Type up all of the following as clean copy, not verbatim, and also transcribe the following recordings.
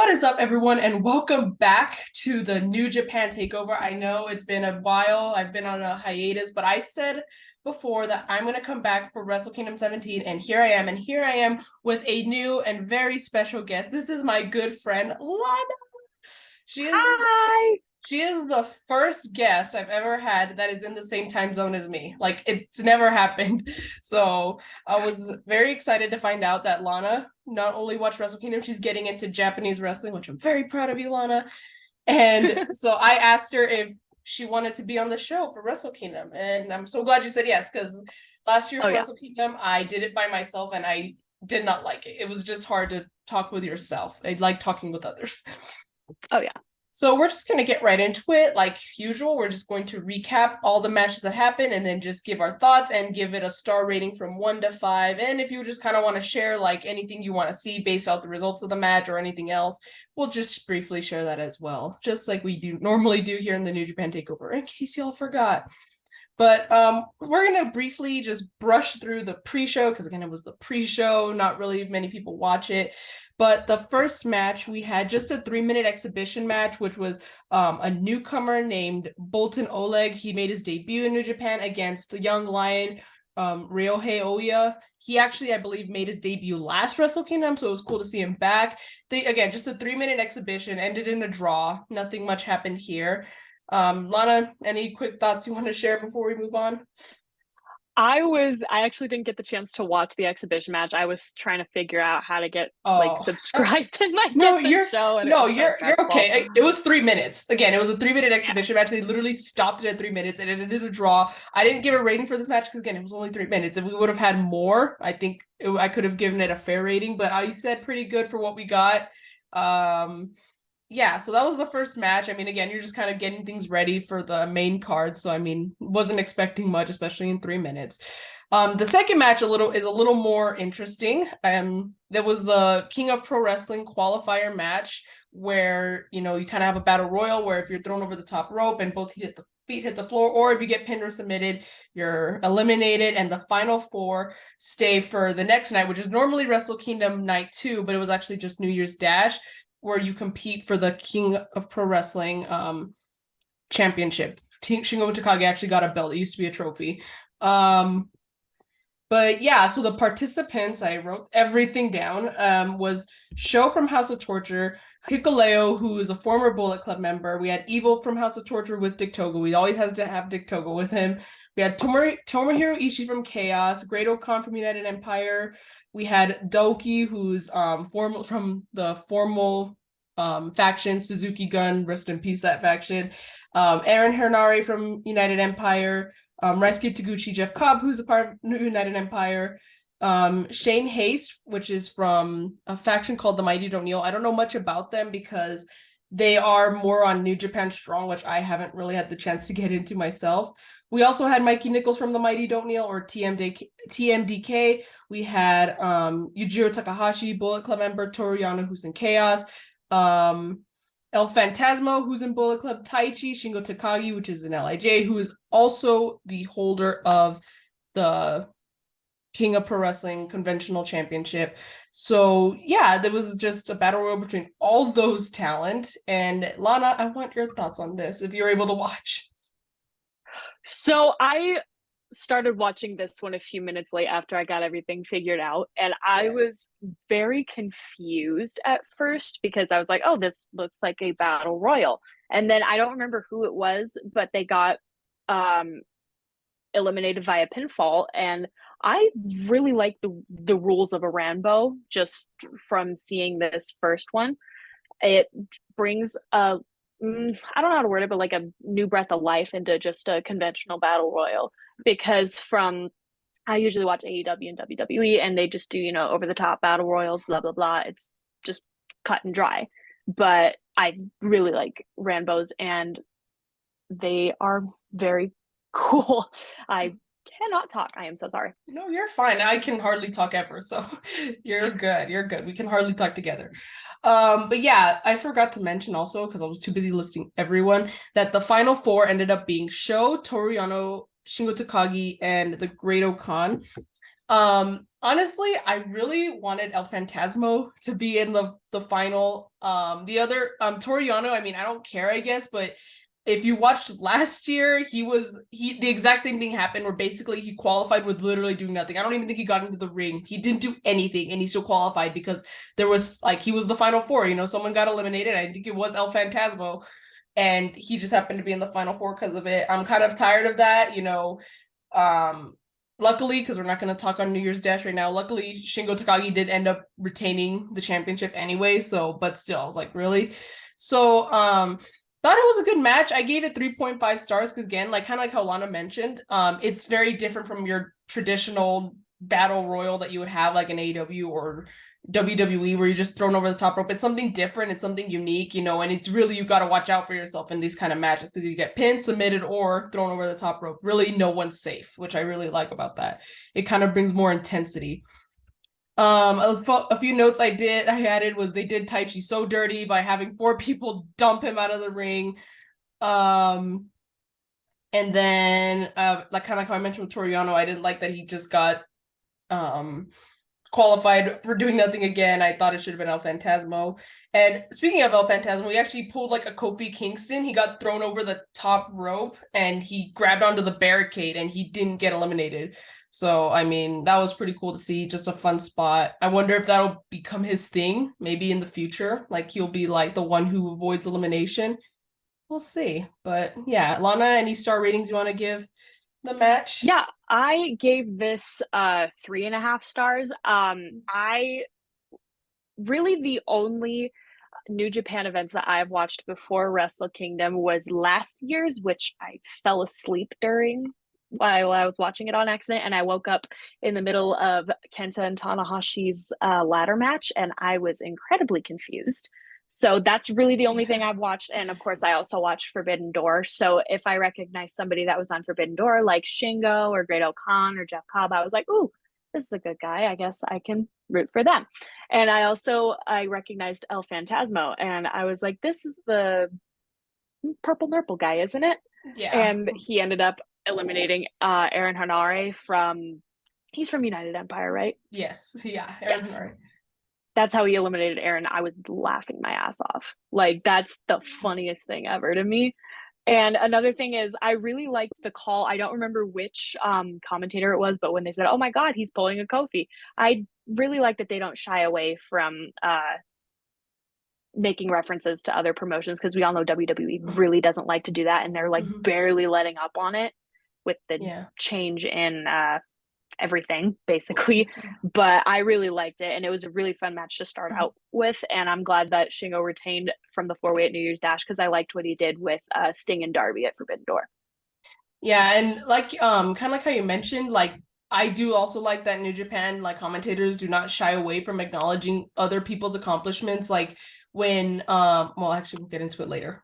What is up, everyone, and welcome back to the New Japan Takeover. I know it's been a while. I've been on a hiatus, but I said before that I'm going to come back for Wrestle Kingdom 17, and here I am. And here I am with a new and very special guest. This is my good friend, Lana. She is Hi. she is the first guest I've ever had that is in the same time zone as me. Like, it's never happened. So I was very excited to find out that Lana not only watched Wrestle Kingdom, she's getting into Japanese wrestling, which I'm very proud of you, Lana. And so I asked her if she wanted to be on the show for Wrestle Kingdom. And I'm so glad you said yes, because last year Oh for yeah. Wrestle Kingdom, I did it by myself and I did not like it. It was just hard to talk with yourself. I like talking with others. Oh yeah. So we're just going to get right into it. Like usual, we're just going to recap all the matches that happened and then just give our thoughts and give it a star rating from 1 to 5. And if you just kind of want to share like anything you want to see based off the results of the match or anything else, we'll just briefly share that as well, just like we do normally do here in the New Japan Takeover, in case y'all forgot. But we're going to briefly just brush through the pre-show because, again, it was the pre-show. Not really many people watch it. But the first match, we had just a 3-minute exhibition match, which was a newcomer named Bolton Oleg. He made his debut in New Japan against the young lion, Ryohei Oya. He actually, I believe, made his debut last Wrestle Kingdom, so it was cool to see him back. Again, just a 3-minute exhibition, ended in a draw. Nothing much happened here. Lana, any quick thoughts you want to share before we move on? I actually didn't get the chance to watch the exhibition match. I was trying to figure out how to get like Oh, subscribed and like no, get the show, and it was so you're stressful. okay. It was 3 minutes. Again, it was a 3-minute Yeah. exhibition match. They literally stopped it at 3 minutes and it ended a draw. I didn't give a rating for this match because again, it was only 3 minutes. If we would have had more, I think I could have given it a fair rating. But I said pretty good for what we got. Um, yeah, so that was the first match. I mean, again, you're just kind of getting things ready for the main card. So I mean, wasn't expecting much, especially in 3 minutes. The second match is a little more interesting. There was the King of Pro Wrestling qualifier match where you kind of have a battle royal where if you're thrown over the top rope and both feet hit the floor, or if you get pinned or submitted, you're eliminated, and the final four stay for the next night, which is normally Wrestle Kingdom Night 2, but it was actually just New Year's Dash, where you compete for the King of Pro Wrestling championship. Shingo Takagi actually got a belt. It used to be a trophy. But yeah, so the participants, I wrote everything down, was Sho from House of Torture, Hikuleo, who is a former Bullet Club member. We had Evil from House of Torture with Dick Togo. We always has to have Dick Togo with him. We had Tomohiro Ishii from Chaos, Great Okan from United Empire. We had Doki, who's formal from the formal faction, Suzuki Gun, rest in peace, that faction. Aaron Hernari from United Empire. Reisuke Taguchi, Jeff Cobb, who's a part of United Empire. Shane Haste, which is from a faction called the Mighty Don't Kneel. I don't know much about them because they are more on New Japan Strong, which I haven't really had the chance to get into myself. We also had Mikey Nichols from the Mighty Don't Kneel, or TMDK. We had Yujiro Takahashi, Bullet Club member, Toru Yano, who's in Chaos. El Phantasmo, who's in Bullet Club, Taichi, Shingo Takagi, which is in LIJ, who is also the holder of the King of Pro Wrestling Conventional Championship. So yeah, there was just a battle royal between all those talent. And Lana, I want your thoughts on this, if you're able to watch. So I started watching this one a few minutes late after I got everything figured out, and I Yeah. was very confused at first because I was like, "Oh, this looks like a battle royal," and then I don't remember who it was, but they got um eliminated via pinfall, and I really like the rules of a Rambo just from seeing this first one. It brings a I don't know how to word it, but like a new breath of life into just a conventional battle royal, because from I usually watch AEW and WWE and they just do, over the top battle royals, blah blah blah. It's just cut and dry. But I really like Rambo's, and they are very cool. I cannot talk. I am so sorry. No, you're fine. I can hardly talk ever, so you're good. You're good. We can hardly talk together. But yeah, I forgot to mention also, because I was too busy listing everyone, that the final four ended up being Sho, Toru Yano, Shingo Takagi, and the Great Okan. Honestly, I really wanted El Phantasmo to be in the final. The other Toru Yano, I mean, I don't care, I guess, but if you watched last year, the exact same thing happened where basically he qualified with literally doing nothing. I don't even think he got into the ring. He didn't do anything and he still qualified because there was like he was the final four, you know, someone got eliminated. I think it was El Phantasmo, and he just happened to be in the final four because of it. I'm kind of tired of that, you know. Luckily, because we're not going to talk on New Year's Dash right now, luckily Shingo Takagi did end up retaining the championship anyway, so but still I was like, really? So thought it was a good match. I gave it 3.5 stars because again, like kind of like how Lana mentioned, it's very different from your traditional battle royal that you would have like in AEW or WWE where you're just thrown over the top rope. It's something different, it's something unique, you know, and it's really, you got to watch out for yourself in these kind of matches because you get pinned, submitted, or thrown over the top rope. Really, no one's safe, which I really like about that. It kind of brings more intensity. A few notes I added was they did Taichi so dirty by having 4 people dump him out of the ring. And then like kind of like how I mentioned with Toru Yano, I didn't like that he just got qualified for doing nothing again. I thought it should have been El Phantasmo. And speaking of El Phantasmo, he actually pulled like a Kofi Kingston. He got thrown over the top rope and he grabbed onto the barricade and he didn't get eliminated. So, I mean, that was pretty cool to see. Just a fun spot. I wonder if that'll become his thing, maybe in the future. Like, he'll be like the one who avoids elimination. We'll see. But yeah, Lana, any star ratings you want to give the match? Yeah, I gave this 3.5 stars. I really the only New Japan events that I've watched before Wrestle Kingdom was last year's, which I fell asleep during while I was watching it on accident, and I woke up in the middle of Kenta and Tanahashi's ladder match, and I was incredibly confused. So that's really the only thing I've watched. And of course, I also watched Forbidden Door. So if I recognize somebody that was on Forbidden Door, like Shingo or Great Khan or Jeff Cobb, I was like, ooh, this is a good guy. I guess I can root for them. And I recognized El Phantasmo, and I was like, this is the purple nurple guy, isn't it? Yeah. And he ended up eliminating Aaron Hanare he's from United Empire, right? Yes. Yeah. Yes. Right. That's how he eliminated Aaron. I was laughing my ass off. Like, that's the funniest thing ever to me. And another thing is, I really liked the call. I don't remember which commentator it was, but when they said, "Oh my God, he's pulling a Kofi," I really like that they don't shy away from making references to other promotions, because we all know WWE really doesn't like to do that, and they're like barely letting up on it with the change in everything basically. But I really liked it, and it was a really fun match to start out with, and I'm glad that Shingo retained from the 4-way at New Year's Dash, because I liked what he did with Sting and Darby at Forbidden Door. Yeah, and like kind of like how you mentioned, like I do also like that New Japan like commentators do not shy away from acknowledging other people's accomplishments. Like when well, actually we'll get into it later.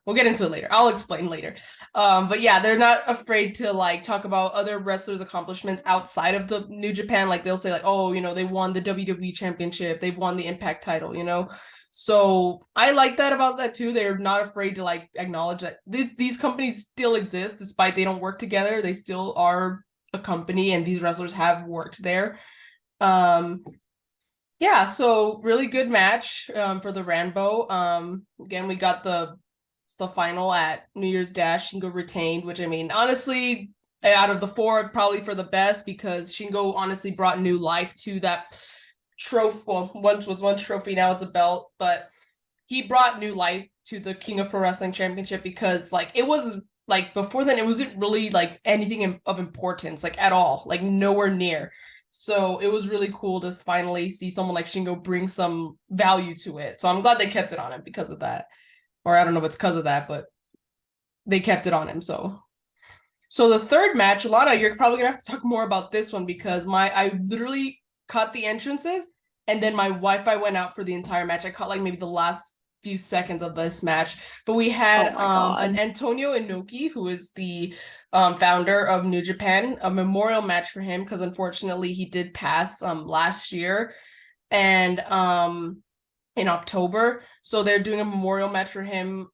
I'll explain later. But yeah, they're not afraid to like talk about other wrestlers' accomplishments outside of the New Japan. Like they'll say like, oh, you know, they won the WWE championship, they've won the Impact title, you know. So I like that about that too. They're not afraid to like acknowledge that these companies still exist despite they don't work together. They still are a company, and these wrestlers have worked there. Yeah, so really good match for the Rambo. Again, we got the final at New Year's Dash. Shingo retained, which I mean, honestly, out of the 4, probably for the best, because Shingo honestly brought new life to that trophy. Well, once was one trophy, now it's a belt, but he brought new life to the King of Pro Wrestling Championship, because like it was like before then it wasn't really like anything of importance, like at all, like nowhere near. So it was really cool to finally see someone like Shingo bring some value to it. So I'm glad they kept it on him because of that. Or I don't know if it's because of that, but they kept it on him. So the third match, Lana, you're probably gonna have to talk more about this one, because I literally caught the entrances and then my Wi-Fi went out for the entire match. I caught like maybe the last few seconds of this match. But we had an Antonio Inoki, who is the founder of New Japan, a memorial match for him, because unfortunately he did pass last year. And in October. So they're doing a memorial match for him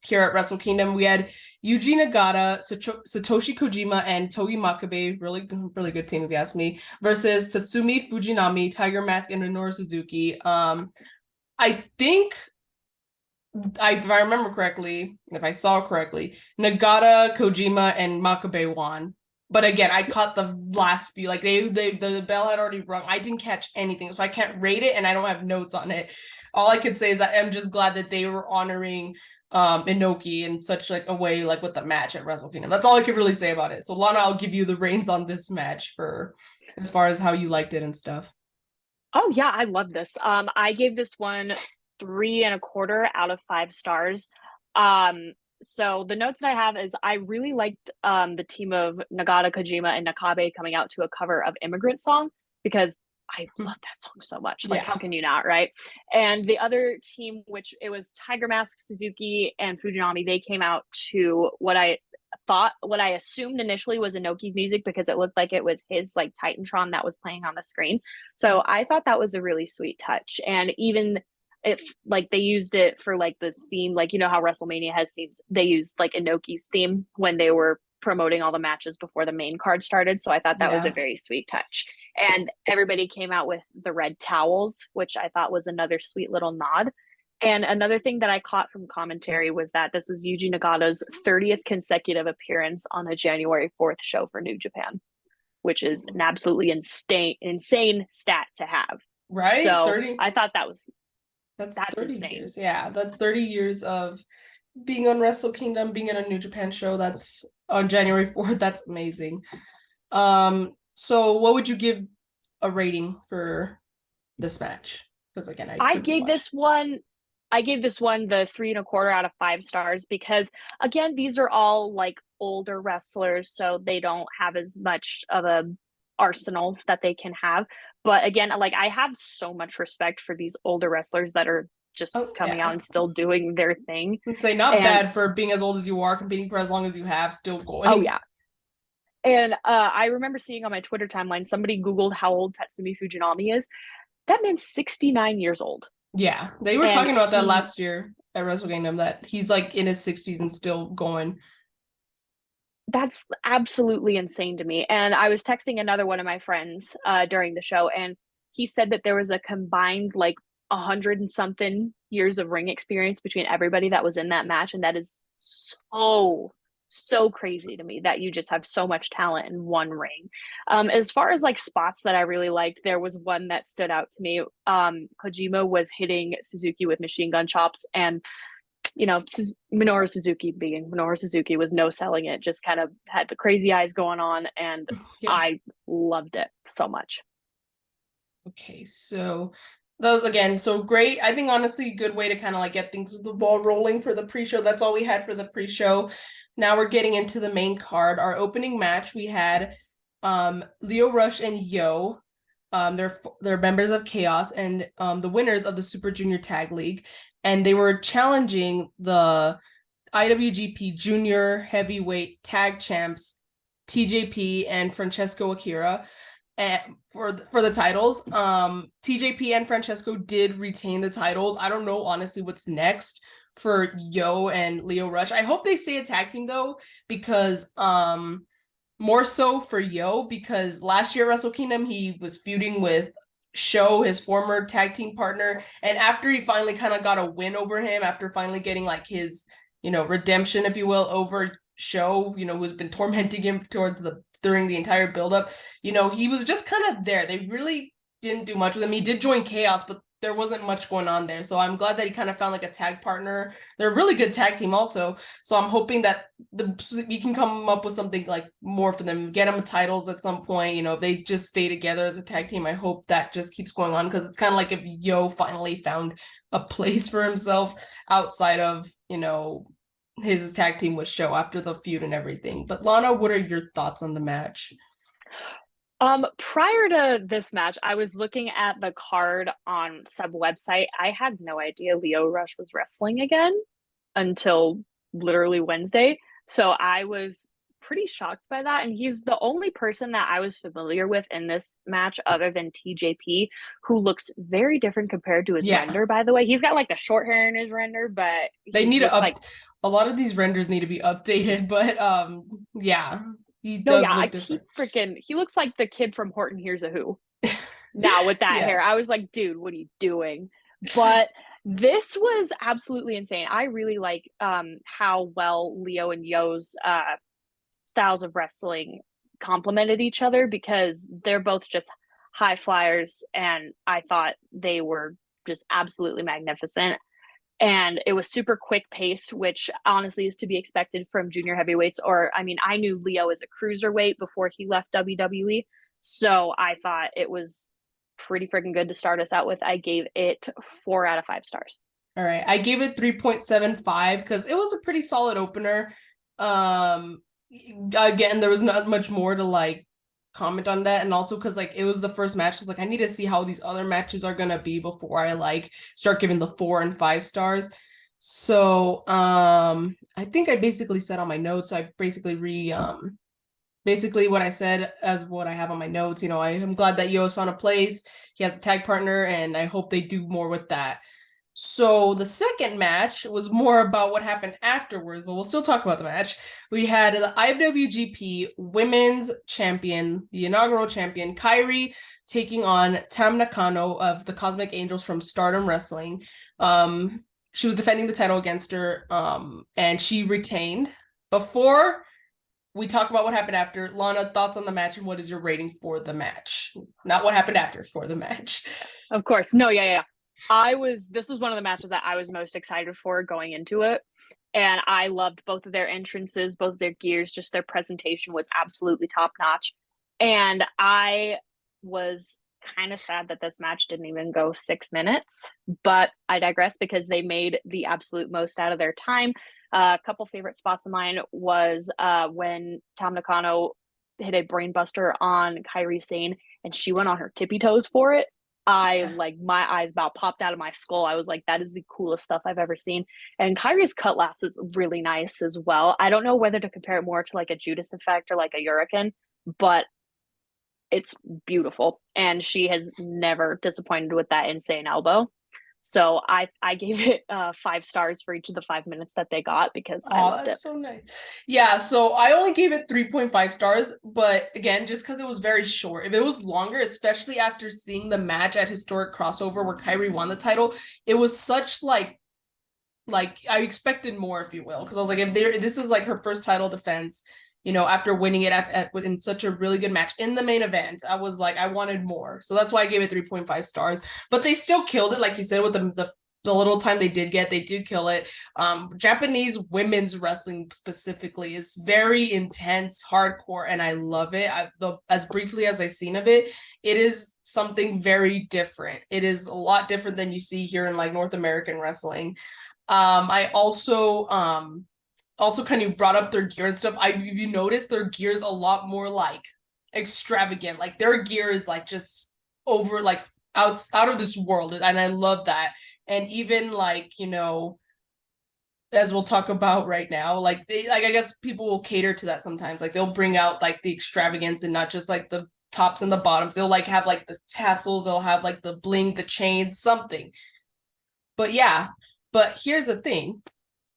here at Wrestle Kingdom. We had Yuji Nagata, Satoshi Kojima, and Togi Makabe, really good team if you ask me, versus Tatsumi Fujinami, Tiger Mask, and Minoru Suzuki. I think if I remember correctly, if I saw correctly, Nagata, Kojima, and Makabe won. But again, I caught the last few. Like the bell had already rung. I didn't catch anything, so I can't rate it, and I don't have notes on it. All I could say is that I'm just glad that they were honoring Inoki in such like a way, like with the match at Wrestle Kingdom. That's all I could really say about it. So Lana, I'll give you the reins on this match for as far as how you liked it and stuff. Oh yeah, I love this. I gave this one 3.25 out of 5 stars. So the notes that I have is I really liked the team of Nagata, Kojima, and Nakabe coming out to a cover of Immigrant Song because I love that song so much. Like, how can you not, right? And the other team, which it was Tiger Mask, Suzuki, and Fujinami, they came out to what I assumed initially was Inoki's music because it looked like it was his like Titantron that was playing on the screen. So I thought that was a really sweet touch. And even if like they used it for like the theme, like you know how WrestleMania has themes, they used like Inoki's theme when they were promoting all the matches before the main card started. So I thought that was a very sweet touch. And everybody came out with the red towels, which I thought was another sweet little nod. And another thing that I caught from commentary was that this was Yuji Nagata's 30th consecutive appearance on a January 4th show for New Japan, which is an absolutely insane stat to have. Right? So 30? I thought that's 30 insane. years. Yeah, that 30 years of being on Wrestle Kingdom, being in a New Japan show, that's on January 4th. That's amazing. So what would you give a rating for this match? Because again, I gave this one the 3.25 out of 5 stars because again, these are all like older wrestlers, so they don't have as much of a arsenal that they can have. But again, like I have so much respect for these older wrestlers that are just coming out and still doing their thing. Let's say not bad for being as old as you are, competing for as long as you have, still going. Oh yeah. And I remember seeing on my Twitter timeline, somebody Googled how old Tatsumi Fujinami is. That man's 69 years old. Yeah, they were talking about that last year at Wrestle Kingdom, that he's like in his 60s and still going. That's absolutely insane to me. And I was texting another one of my friends during the show, and he said that there was a combined like 100 and something years of ring experience between everybody that was in that match. And that is so crazy to me that you just have so much talent in one ring. As far as like spots that I really liked, there was one that stood out to me. Kojima was hitting Suzuki with machine gun chops, and you know, Minoru Suzuki being Minoru Suzuki was no selling it, just kind of had the crazy eyes going on, and I loved it so much. Okay, so those again, so great. I think honestly, good way to kind of like get things the ball rolling for the pre-show. That's all we had for the pre-show. Now we're getting into the main card. Our opening match, we had Lio Rush and Yo. They're members of Chaos and the winners of the Super Junior Tag League, and they were challenging the IWGP Junior Heavyweight Tag Champs TJP and Francesco Akira for the titles. TJP and Francesco did retain the titles. I don't know honestly what's next for Yo and Lio Rush. I hope they stay a tag team though, because more so for Yo, because last year at Wrestle Kingdom he was feuding with SHO, his former tag team partner, and after he finally kind of got a win over him, after finally getting like his, you know, redemption, if you will, over SHO, you know, who's been tormenting him during the entire buildup, you know, he was just kind of there. They really didn't do much with him. He did join Chaos, but there wasn't much going on there. So I'm glad that he kind of found like a tag partner. They're a really good tag team also. So I'm hoping that we can come up with something like more for them, get them titles at some point. You know, if they just stay together as a tag team, I hope that just keeps going on, because it's kind of like if Yo finally found a place for himself outside of, you know, his tag team with SHO after the feud and everything. But Lana, what are your thoughts on the match? Prior to this match, I was looking at the card on sub website. I had no idea Lio Rush was wrestling again until literally Wednesday. So I was pretty shocked by that. And he's the only person that I was familiar with in this match other than TJP, who looks very different compared to his Yeah. render, by the way. He's got like the short hair in his render, but They he need to looks like, a lot of these renders need to be updated, but yeah, he no, does yeah, I look keep different. freaking, he looks like the kid from Horton Hears a Who now with that Yeah. hair. I was like, dude, what are you doing? But this was absolutely insane. I really like how well Leo and Yo's styles of wrestling complemented each other, because they're both just high flyers, and I thought they were just absolutely magnificent. And it was super quick paced, which honestly is to be expected from junior heavyweights. Or, I mean, I knew Leo as a cruiserweight before he left WWE, so I thought it was pretty freaking good to start us out with. I gave it 4 out of 5 stars. All right. I gave it 3.75 because it was a pretty solid opener. Um Again, there was not much more to like comment on that, and also because like it was the first match, it's like I need to see how these other matches are gonna be before I like start giving the 4 and 5 stars. So I think I basically said on my notes, I basically basically what I said as what I have on my notes. You know, I am glad that Yo's found a place. He has a tag partner, and I hope they do more with that. So the second match was more about what happened afterwards, but we'll still talk about the match. We had the IWGP Women's Champion, the inaugural champion, Kairi, taking on Tam Nakano of the Cosmic Angels from Stardom Wrestling. She was defending the title against her, and she retained. Before we talk about what happened after, Lana, thoughts on the match, and what is your rating for the match? Not what happened after, for the match. Of course. No, yeah. This was one of the matches that I was most excited for going into it. And I loved both of their entrances, both of their gears, just their presentation was absolutely top notch. And I was kind of sad that this match didn't even go 6 minutes, but I digress because they made the absolute most out of their time. A couple favorite spots of mine was when Tam Nakano hit a brainbuster on Kairi Sane and she went on her tippy toes for it. My eyes about popped out of my skull. I was like, that is the coolest stuff I've ever seen. And Kairi's cutlass is really nice as well. I don't know whether to compare it more to like a Judas effect or like a Hurricane, but it's beautiful. And she has never disappointed with that insane elbow. So I gave it 5 stars for each of the 5 minutes that they got because I loved That's it. so nice. Yeah, so I only gave it 3.5 stars, but again, just because it was very short. If it was longer, especially after seeing the match at Historic Crossover where Kairi won the title, it was such like I expected more, if you will, because I was like, if this was like her first title defense, you know, after winning it in such a really good match in the main event, I was like, I wanted more. So that's why I gave it 3.5 stars. But they still killed it, like you said, with the little time they did get, they did kill it. Japanese women's wrestling specifically is very intense, hardcore, and I love it. As briefly as I've seen of it, it is something very different. It is a lot different than you see here in like North American wrestling. I also kind of brought up their gear and stuff. You notice their gear is a lot more like extravagant. Like their gear is like just over like out of this world, and I love that. And even like, you know, as we'll talk about right now, like I guess people will cater to that sometimes. Like they'll bring out like the extravagance and not just like the tops and the bottoms. They'll like have like the tassels, they'll have like the bling, the chains, something. But yeah, but here's the thing.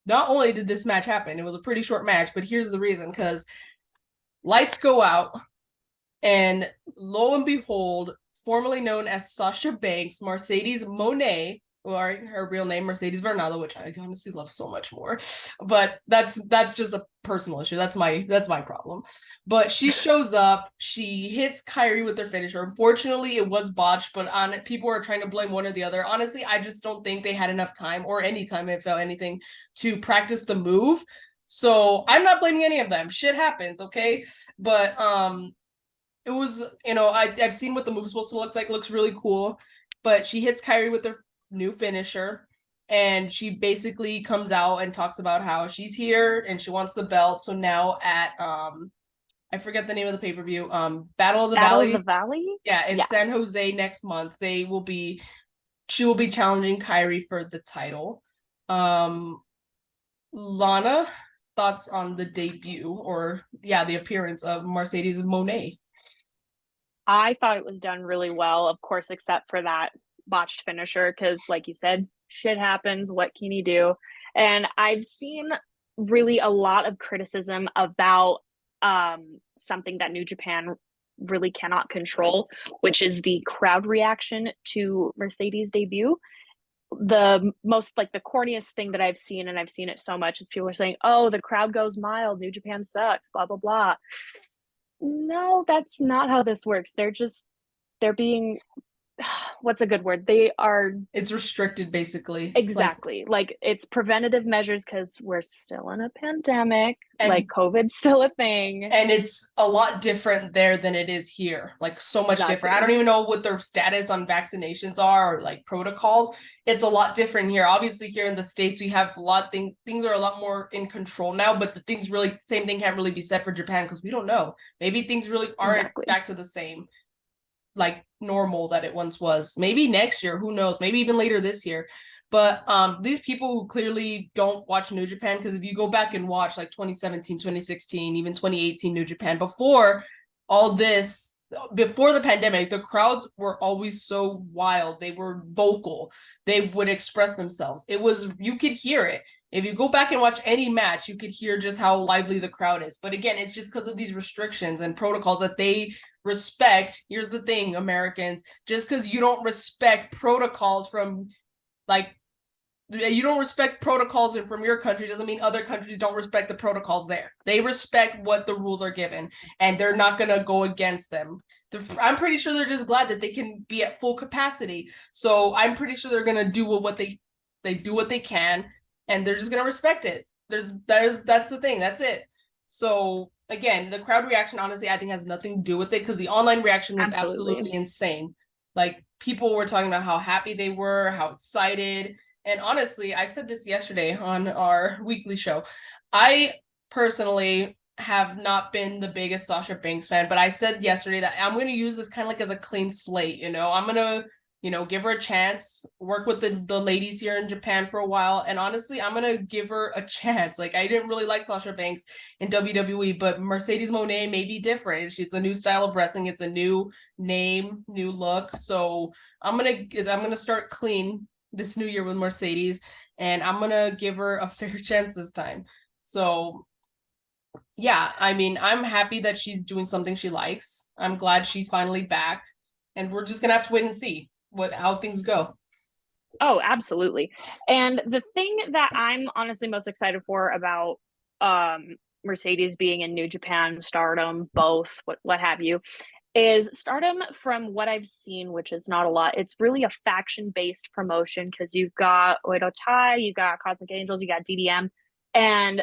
Not only did this match happen, it was a pretty short match, but here's the reason, because lights go out, and lo and behold, formerly known as Sasha Banks, Mercedes Monet, or her real name Mercedes Varnado, which I honestly love so much more, but that's just a personal issue. That's my problem. But she shows up, she hits Kairi with her finisher. Unfortunately, it was botched, but on it, people are trying to blame one or the other. Honestly, I just don't think they had enough time, or any time, if anything, to practice the move. So I'm not blaming any of them. Shit happens, okay? But it was, you know, I've seen what the move's supposed to look like. It looks really cool. But she hits Kairi with her new finisher, and she basically comes out and talks about how she's here and she wants the belt. So now at I forget the name of the pay-per-view, Battle of the Valley. Yeah, in Yeah. San Jose next month, she will be challenging Kairi for the title. Lana, thoughts on the debut, or the appearance of Mercedes Moné? I thought it was done really well, of course, except for that botched finisher, because like you said, shit happens. What can you do? And I've seen really a lot of criticism about something that New Japan really cannot control, which is the crowd reaction to Mercedes' debut. The most, like, the corniest thing that I've seen, and I've seen it so much, is people are saying, oh, the crowd goes mild, New Japan sucks, blah blah blah. No, that's not how this works. They're being, what's a good word? It's restricted, basically. Exactly. Like it's preventative measures because we're still in a pandemic. And, like COVID's still a thing. And it's a lot different there than it is here. Like so much different. I don't even know what their status on vaccinations are, or like protocols. It's a lot different here. Obviously here in the States, we have a lot of things are a lot more in control now, but the things really, same thing can't really be said for Japan because we don't know. Maybe things really aren't back to the same like normal that it once was. Maybe next year, who knows, maybe even later this year. But these people who clearly don't watch New Japan, because if you go back and watch like 2017, 2016, even 2018 New Japan, before all this, before the pandemic, the crowds were always so wild. They were vocal. They would express themselves. You could hear it. If you go back and watch any match, you could hear just how lively the crowd is. But again, it's just because of these restrictions and protocols that they respect. Here's the thing, Americans, just because you don't respect protocols from from your country doesn't mean other countries don't respect the protocols there. They respect what the rules are given, and they're not going to go against them. I'm pretty sure they're just glad that they can be at full capacity. So I'm pretty sure they're going to do what they do what they can, and they're just going to respect it. That's the thing. That's it. So again, the crowd reaction, honestly, I think has nothing to do with it, because the online reaction was absolutely insane. Like, people were talking about how happy they were, how excited. And honestly, I said this yesterday on our weekly show. I personally have not been the biggest Sasha Banks fan, but I said yesterday that I'm going to use this kind of like as a clean slate. I'm going to, give her a chance, work with the ladies here in Japan for a while. And honestly, I'm going to give her a chance. Like, I didn't really like Sasha Banks in WWE, but Mercedes Moné may be different. She's a new style of wrestling. It's a new name, new look. So I'm going to start clean this new year with Mercedes, and I'm going to give her a fair chance this time. So yeah, I mean, I'm happy that she's doing something she likes. I'm glad she's finally back, and we're just going to have to wait and see how things go. Oh, absolutely. And the thing that I'm honestly most excited for about Mercedes being in New Japan, Stardom, both, what have you, is Stardom, from what I've seen, which is not a lot, it's really a faction-based promotion, because you've got Oedo Tai, you've got Cosmic Angels, you got DDM, and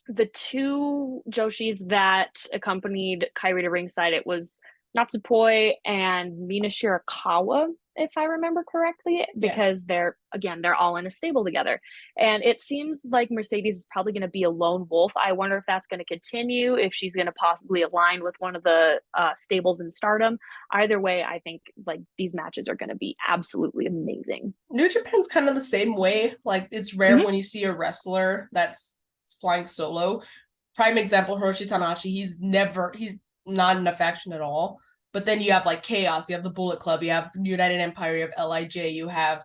the two Joshis that accompanied Kairi to ringside, it was Natsupoi and Mina Shirakawa, if I remember correctly, because they're all in a stable together. And it seems like Mercedes is probably going to be a lone wolf. I wonder if that's going to continue, if she's going to possibly align with one of the stables in Stardom. Either way, I think like these matches are going to be absolutely amazing. New Japan's kind of the same way. Like, it's rare when you see a wrestler that's flying solo. Prime example, Hiroshi Tanahashi. He's not in a faction at all. But then you have like Chaos, you have the Bullet Club, you have United Empire, you have LIJ, you have,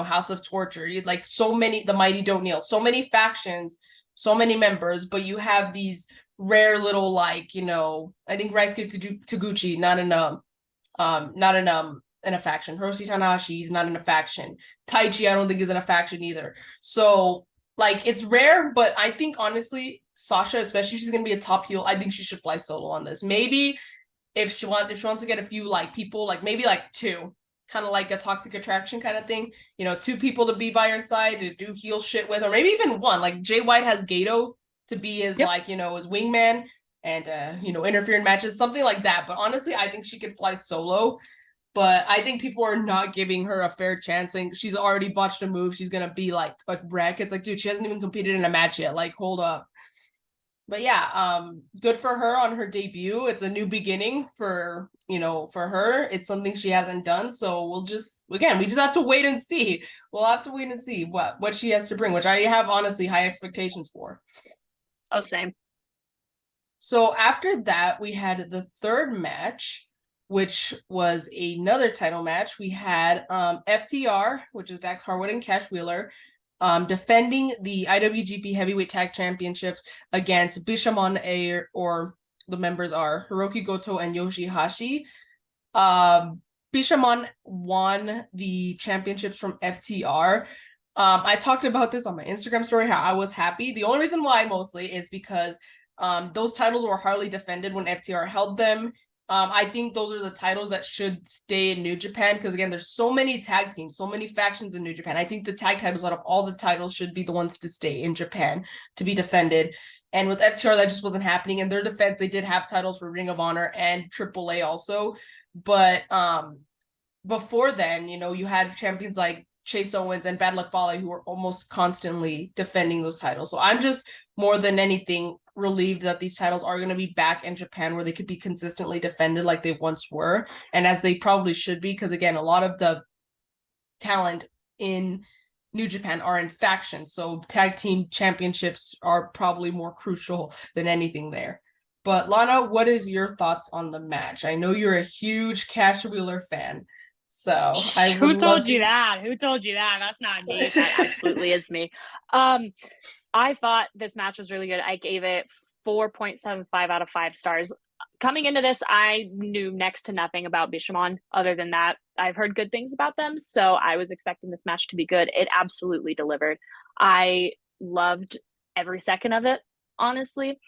House of Torture, like so many, the Mighty Don't Kneel, so many factions, so many members, but you have these rare little, like, I think Raisuke Taguchi, not in a faction. Hiroshi Tanahashi, he's not in a faction. Taichi, I don't think is in a faction either. So like, it's rare, but I think honestly, Sasha, especially if she's gonna be a top heel, I think she should fly solo on this. Maybe if she wants to get a few like people, like maybe like two, kind of like a Toxic Attraction kind of thing, two people to be by her side to do heel shit with, or maybe even one. Like Jay White has Gato to be his like, his wingman and interfere in matches, something like that. But honestly, I think she could fly solo. But I think people are not giving her a fair chance, saying she's already botched a move, she's gonna be like a wreck. It's like, dude, she hasn't even competed in a match yet. Like, hold up. But yeah, good for her on her debut. It's a new beginning for you know, for her, it's something she hasn't done. So we just have to wait and see. We'll have to wait and see what she has to bring, which I have honestly high expectations for. Oh, same. So after that, we had the third match, which was another title match. We had FTR, which is Dax Harwood and Cash Wheeler, defending the IWGP Heavyweight Tag Championships against Bishamon Air, or the members are Hiroki Goto and Yoshihashi. Bishamon won the championships from FTR. I talked about this on my Instagram story, how I was happy. The only reason why mostly is because those titles were hardly defended when FTR held them. I think those are the titles that should stay in New Japan because, again, there's so many tag teams, so many factions in New Japan. I think the tag titles out of all the titles should be the ones to stay in Japan to be defended. And with FTR, that just wasn't happening. In their defense, they did have titles for Ring of Honor and AAA also. But before then, you know, you had champions like Chase Owens and Bad Luck Fale who were almost constantly defending those titles. So I'm just more than anything relieved that these titles are going to be back in Japan where they could be consistently defended like they once were, and as they probably should be, because again, a lot of the talent in New Japan are in factions, so tag team championships are probably more crucial than anything there. But Lana, what is your thoughts on the match? I know you're a huge Cash Wheeler fan, so I Who would told you that? Who told you that? That's not me. That absolutely is me. I thought this match was really good. I gave it 4.75 out of 5 stars. Coming into this, I knew next to nothing about Bishamon. Other than that, I've heard good things about them, so I was expecting this match to be good. It absolutely delivered. I loved every second of it, honestly.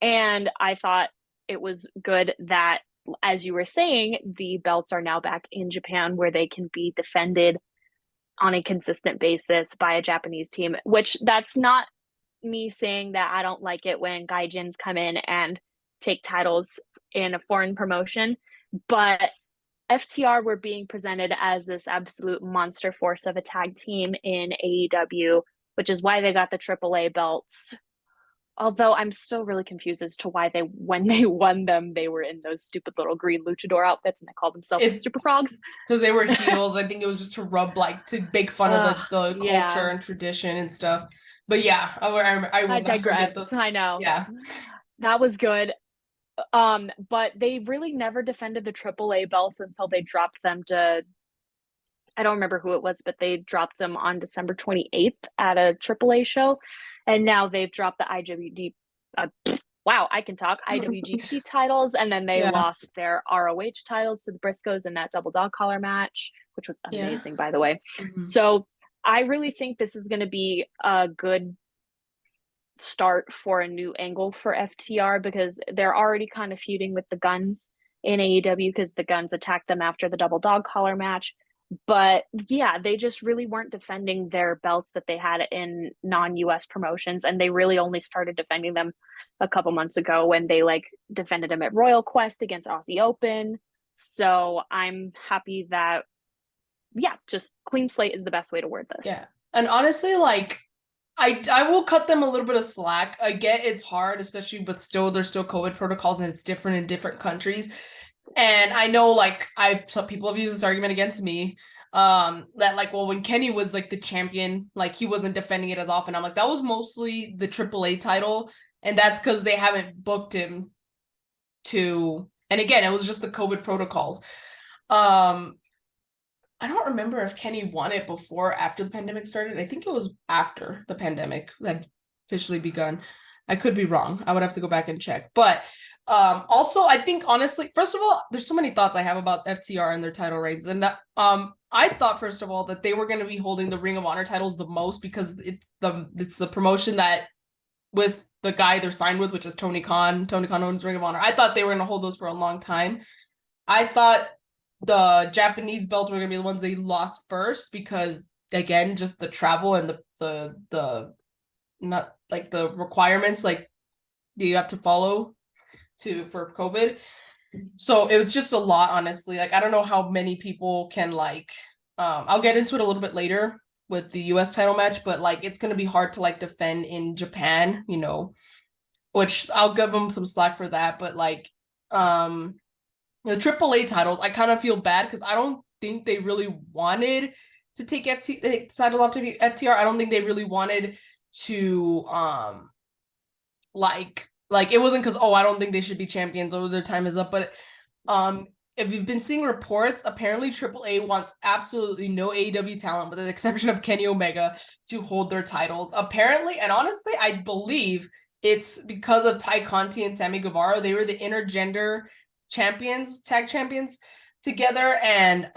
And I thought it was good that, as you were saying, the belts are now back in Japan where they can be defended on a consistent basis by a Japanese team, which that's not me saying that I don't like it when gaijins come in and take titles in a foreign promotion, but FTR were being presented as this absolute monster force of a tag team in AEW, which is why they got the AAA belts. Although I'm still really confused as to why when they won them, they were in those stupid little green luchador outfits and they called themselves Super Frogs. Because they were heels. I think it was just to make fun of the culture and tradition and stuff. But yeah, I digress. I know. Yeah. That was good. But they really never defended the AAA belts until they dropped them to, I don't remember who it was, but they dropped them on December 28th at a AAA show. And now they've dropped the IWGP titles. And then they lost their ROH titles to the Briscoes in that double dog collar match, which was amazing, by the way. Mm-hmm. So I really think this is going to be a good start for a new angle for FTR because they're already kind of feuding with the Guns in AEW because the Guns attacked them after the double dog collar match. But yeah, they just really weren't defending their belts that they had in non-US promotions, and they really only started defending them a couple months ago when they defended them at Royal Quest against Aussie Open. So I'm happy that just clean slate is the best way to word this. Yeah. And honestly, I will cut them a little bit of slack. I get it's hard, especially with there's still COVID protocols and it's different in different countries. And I know some people have used this argument against me that when Kenny was the champion, he wasn't defending it as often. I'm that was mostly the AAA title, and that's because they haven't booked him to, and again, it was just the COVID protocols. I don't remember if Kenny won it before or after the pandemic started. I think it was after the pandemic had officially begun. I could be wrong. I would have to go back and check. But also, I think, honestly, first of all, there's so many thoughts I have about FTR and their title reigns. And that I thought, first of all, that they were going to be holding the Ring of Honor titles the most because it's the promotion that with the guy they're signed with, which is Tony Khan. Tony Khan owns Ring of Honor. I thought they were going to hold those for a long time. I thought the Japanese belts were going to be the ones they lost first because, again, just the travel and the not the requirements you have to follow for COVID. So it was just a lot, honestly. I don't know how many people can I'll get into it a little bit later with the US title match, but it's going to be hard to defend in Japan, which I'll give them some slack for that. But The AAA titles, I kind of feel bad because I don't think they really wanted to take the title off to FTR. I don't think they really wanted to like it wasn't because, oh, I don't think they should be champions or their time is up. But if you've been seeing reports, apparently AAA wants absolutely no AEW talent, with the exception of Kenny Omega, to hold their titles. Apparently, and honestly, I believe it's because of Ty Conti and Sammy Guevara. They were the intergender champions, tag champions together, and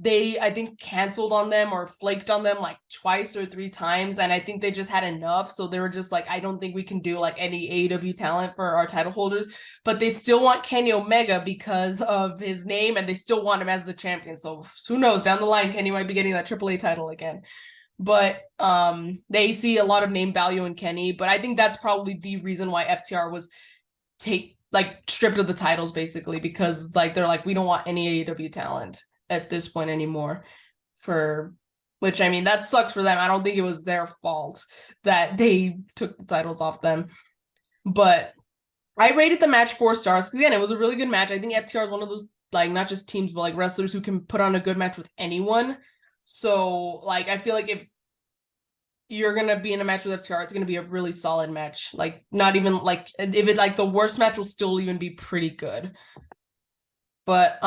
they, I think, canceled on them or flaked on them like twice or three times, and I think they just had enough, so they were just like, I don't think we can do like any AEW talent for our title holders. But they still want Kenny Omega because of his name, and they still want him as the champion, so who knows, down the line Kenny might be getting that AAA title again. But they see a lot of name value in Kenny, but I think that's probably the reason why FTR was stripped of the titles, basically, because like they're like, we don't want any AEW talent at this point anymore. For which, I mean, that sucks for them. I don't think it was their fault that they took the titles off them. But I rated the match 4 stars because, again, it was a really good match. I think FTR is one of those, like, not just teams, but like wrestlers who can put on a good match with anyone. So like, I feel like if you're gonna be in a match with FTR, it's gonna be a really solid match. Like, not even like, if it like the worst match will still even be pretty good. But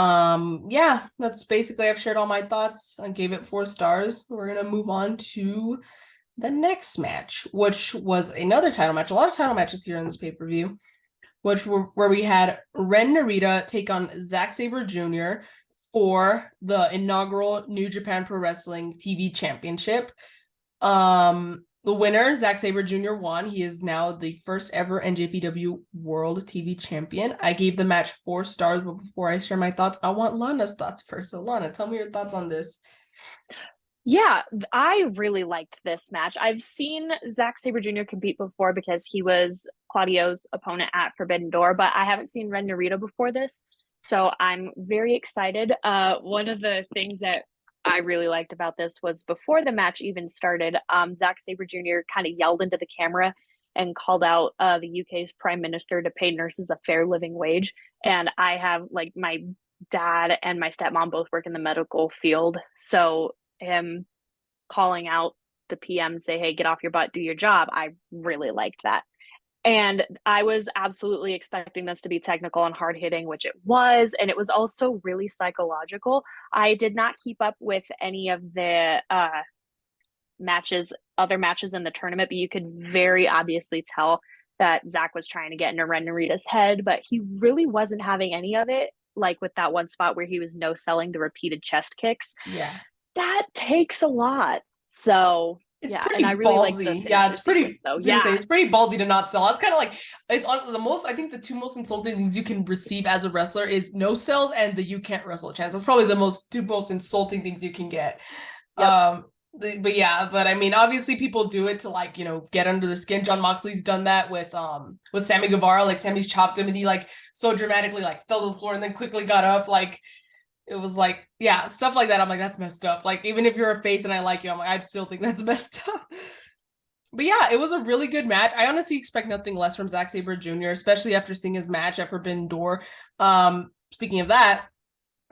yeah, that's basically, I've shared all my thoughts. I gave it 4 stars. We're gonna move on to the next match, which was another title match. A lot of title matches here in this pay-per-view, where we had Ren Narita take on Zack Sabre Jr. for the inaugural New Japan Pro Wrestling TV Championship. The winner, Zack Sabre Jr., won. He is now the first ever NJPW World TV Champion. I gave the match 4 stars, but before I share my thoughts, I want Lana's thoughts first. So Lana, tell me your thoughts on this. Yeah, I really liked this match. I've seen Zack Sabre Jr. compete before because he was Claudio's opponent at Forbidden Door, but I haven't seen Ren Narita before this, so I'm very excited. One of the things that I really liked about this was before the match even started, Zack Sabre Jr. kind of yelled into the camera and called out the UK's Prime Minister to pay nurses a fair living wage. And I have, like, my dad and my stepmom both work in the medical field, so him calling out the PM, say, hey, get off your butt, do your job, I really liked that. And I was absolutely expecting this to be technical and hard hitting, which it was. And it was also really psychological. I did not keep up with any of the other matches in the tournament, but you could very obviously tell that Zack was trying to get into Ren Narita's head, but he really wasn't having any of it. Like with that one spot where he was no-selling the repeated chest kicks. Yeah. That takes a lot. So it's yeah, pretty and I really like ballsy. Yeah, it's pretty. Though. It's pretty ballsy to not sell. It's kind of like, it's on the most. I think the 2 most insulting things you can receive as a wrestler is no sells and the you can't wrestle chance. That's probably the 2 most insulting things you can get. Yep. But I mean, obviously people do it to, like, you know, get under the skin. John Moxley's done that with Sammy Guevara. Like, Sammy chopped him and he like so dramatically like fell to the floor and then quickly got up. Like, it was like, yeah, stuff like that. I'm like, that's messed up. Like, even if you're a face and I like you, I'm like, I still think that's messed up. But yeah, it was a really good match. I honestly expect nothing less from Zack Sabre Jr., especially after seeing his match at Forbidden Door. Speaking of that,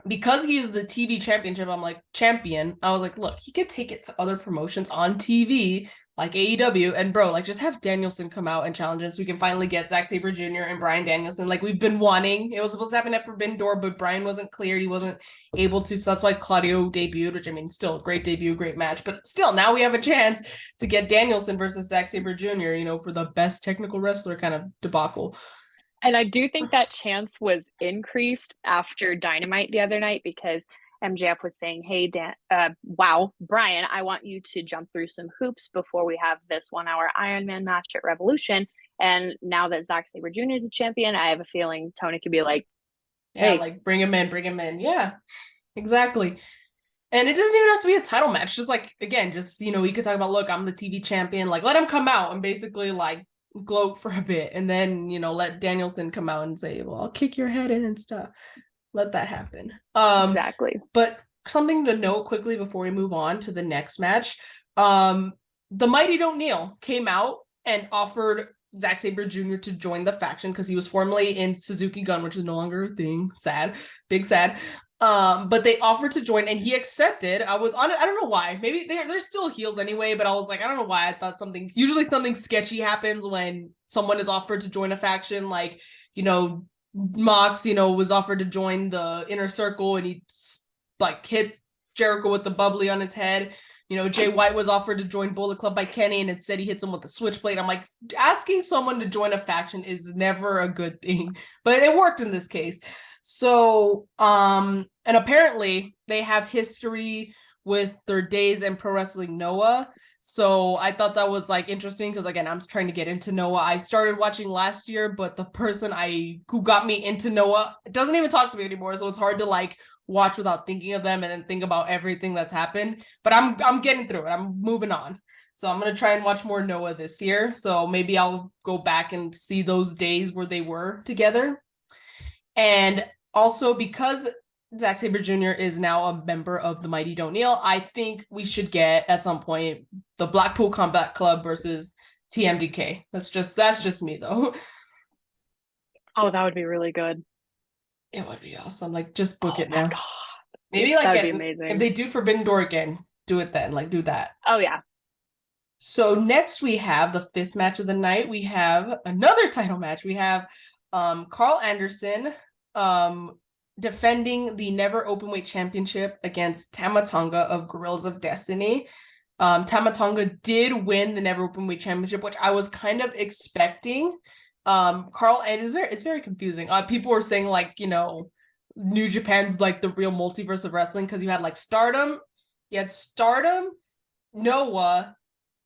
because he is the TV championship, I was like, look, he could take it to other promotions on TV, like AEW, and bro, like, just have Danielson come out and challenge him so we can finally get Zack Sabre Jr. and Bryan Danielson, like we've been wanting. It was supposed to happen at Forbidden Door, but Bryan wasn't clear, he wasn't able to, so that's why Claudio debuted, which, I mean, still a great debut, great match, but still, now we have a chance to get Danielson versus Zack Sabre Jr., you know, for the best technical wrestler kind of debacle. And I do think that chance was increased after Dynamite the other night, because MJF was saying, hey, Bryan, I want you to jump through some hoops before we have this 1-hour Iron Man match at Revolution. And now that Zack Sabre Jr. is a champion, I have a feeling Tony could be like, hey, yeah, like, bring him in. Yeah, exactly. And it doesn't even have to be a title match. Just like, again, just, you know, you could talk about, look, I'm the TV champion. Like, let him come out and basically, like, gloat for a bit, and then, you know, let Danielson come out and say, well, I'll kick your head in and stuff. Let that happen. Exactly. But something to note quickly before we move on to the next match, the Mighty Don't Kneel came out and offered Zack Sabre Jr. to join the faction because he was formerly in Suzuki Gun, which is no longer a thing. Sad, big sad. But they offered to join and he accepted. I was on it. I don't know why. Maybe they're still heels anyway, but I was like, I don't know why. I thought usually something sketchy happens when someone is offered to join a faction. Like, Mox, was offered to join the Inner Circle and he like hit Jericho with the bubbly on his head. Jay White was offered to join Bullet Club by Kenny and instead he hits him with a switchblade. I'm like, asking someone to join a faction is never a good thing, but it worked in this case. So, and apparently they have history with their days in Pro Wrestling Noah. So I thought that was like interesting because again, I'm trying to get into Noah. I started watching last year, but the person who got me into Noah doesn't even talk to me anymore. So it's hard to like watch without thinking of them and then think about everything that's happened. But I'm getting through it. I'm moving on. So I'm going to try and watch more Noah this year. So maybe I'll go back and see those days where they were together. And also because Zack Sabre Jr. is now a member of the Mighty Don't Kneel, I think we should get at some point the Blackpool Combat Club versus TMDK. That's just me though. Oh, that would be really good. It would be awesome. Like just book it my now. God. Maybe like that would be amazing. If they do Forbidden Door again, do it then. Like do that. Oh yeah. So next we have the 5th match of the night. We have another title match. We have Carl Anderson defending the Never Openweight Championship against Tama Tonga of Guerrillas of Destiny. Tama Tonga did win the Never Openweight Championship, which I was kind of expecting. Carl, and it's very confusing. People were saying like, New Japan's like the real multiverse of wrestling because you had like Stardom, Noah,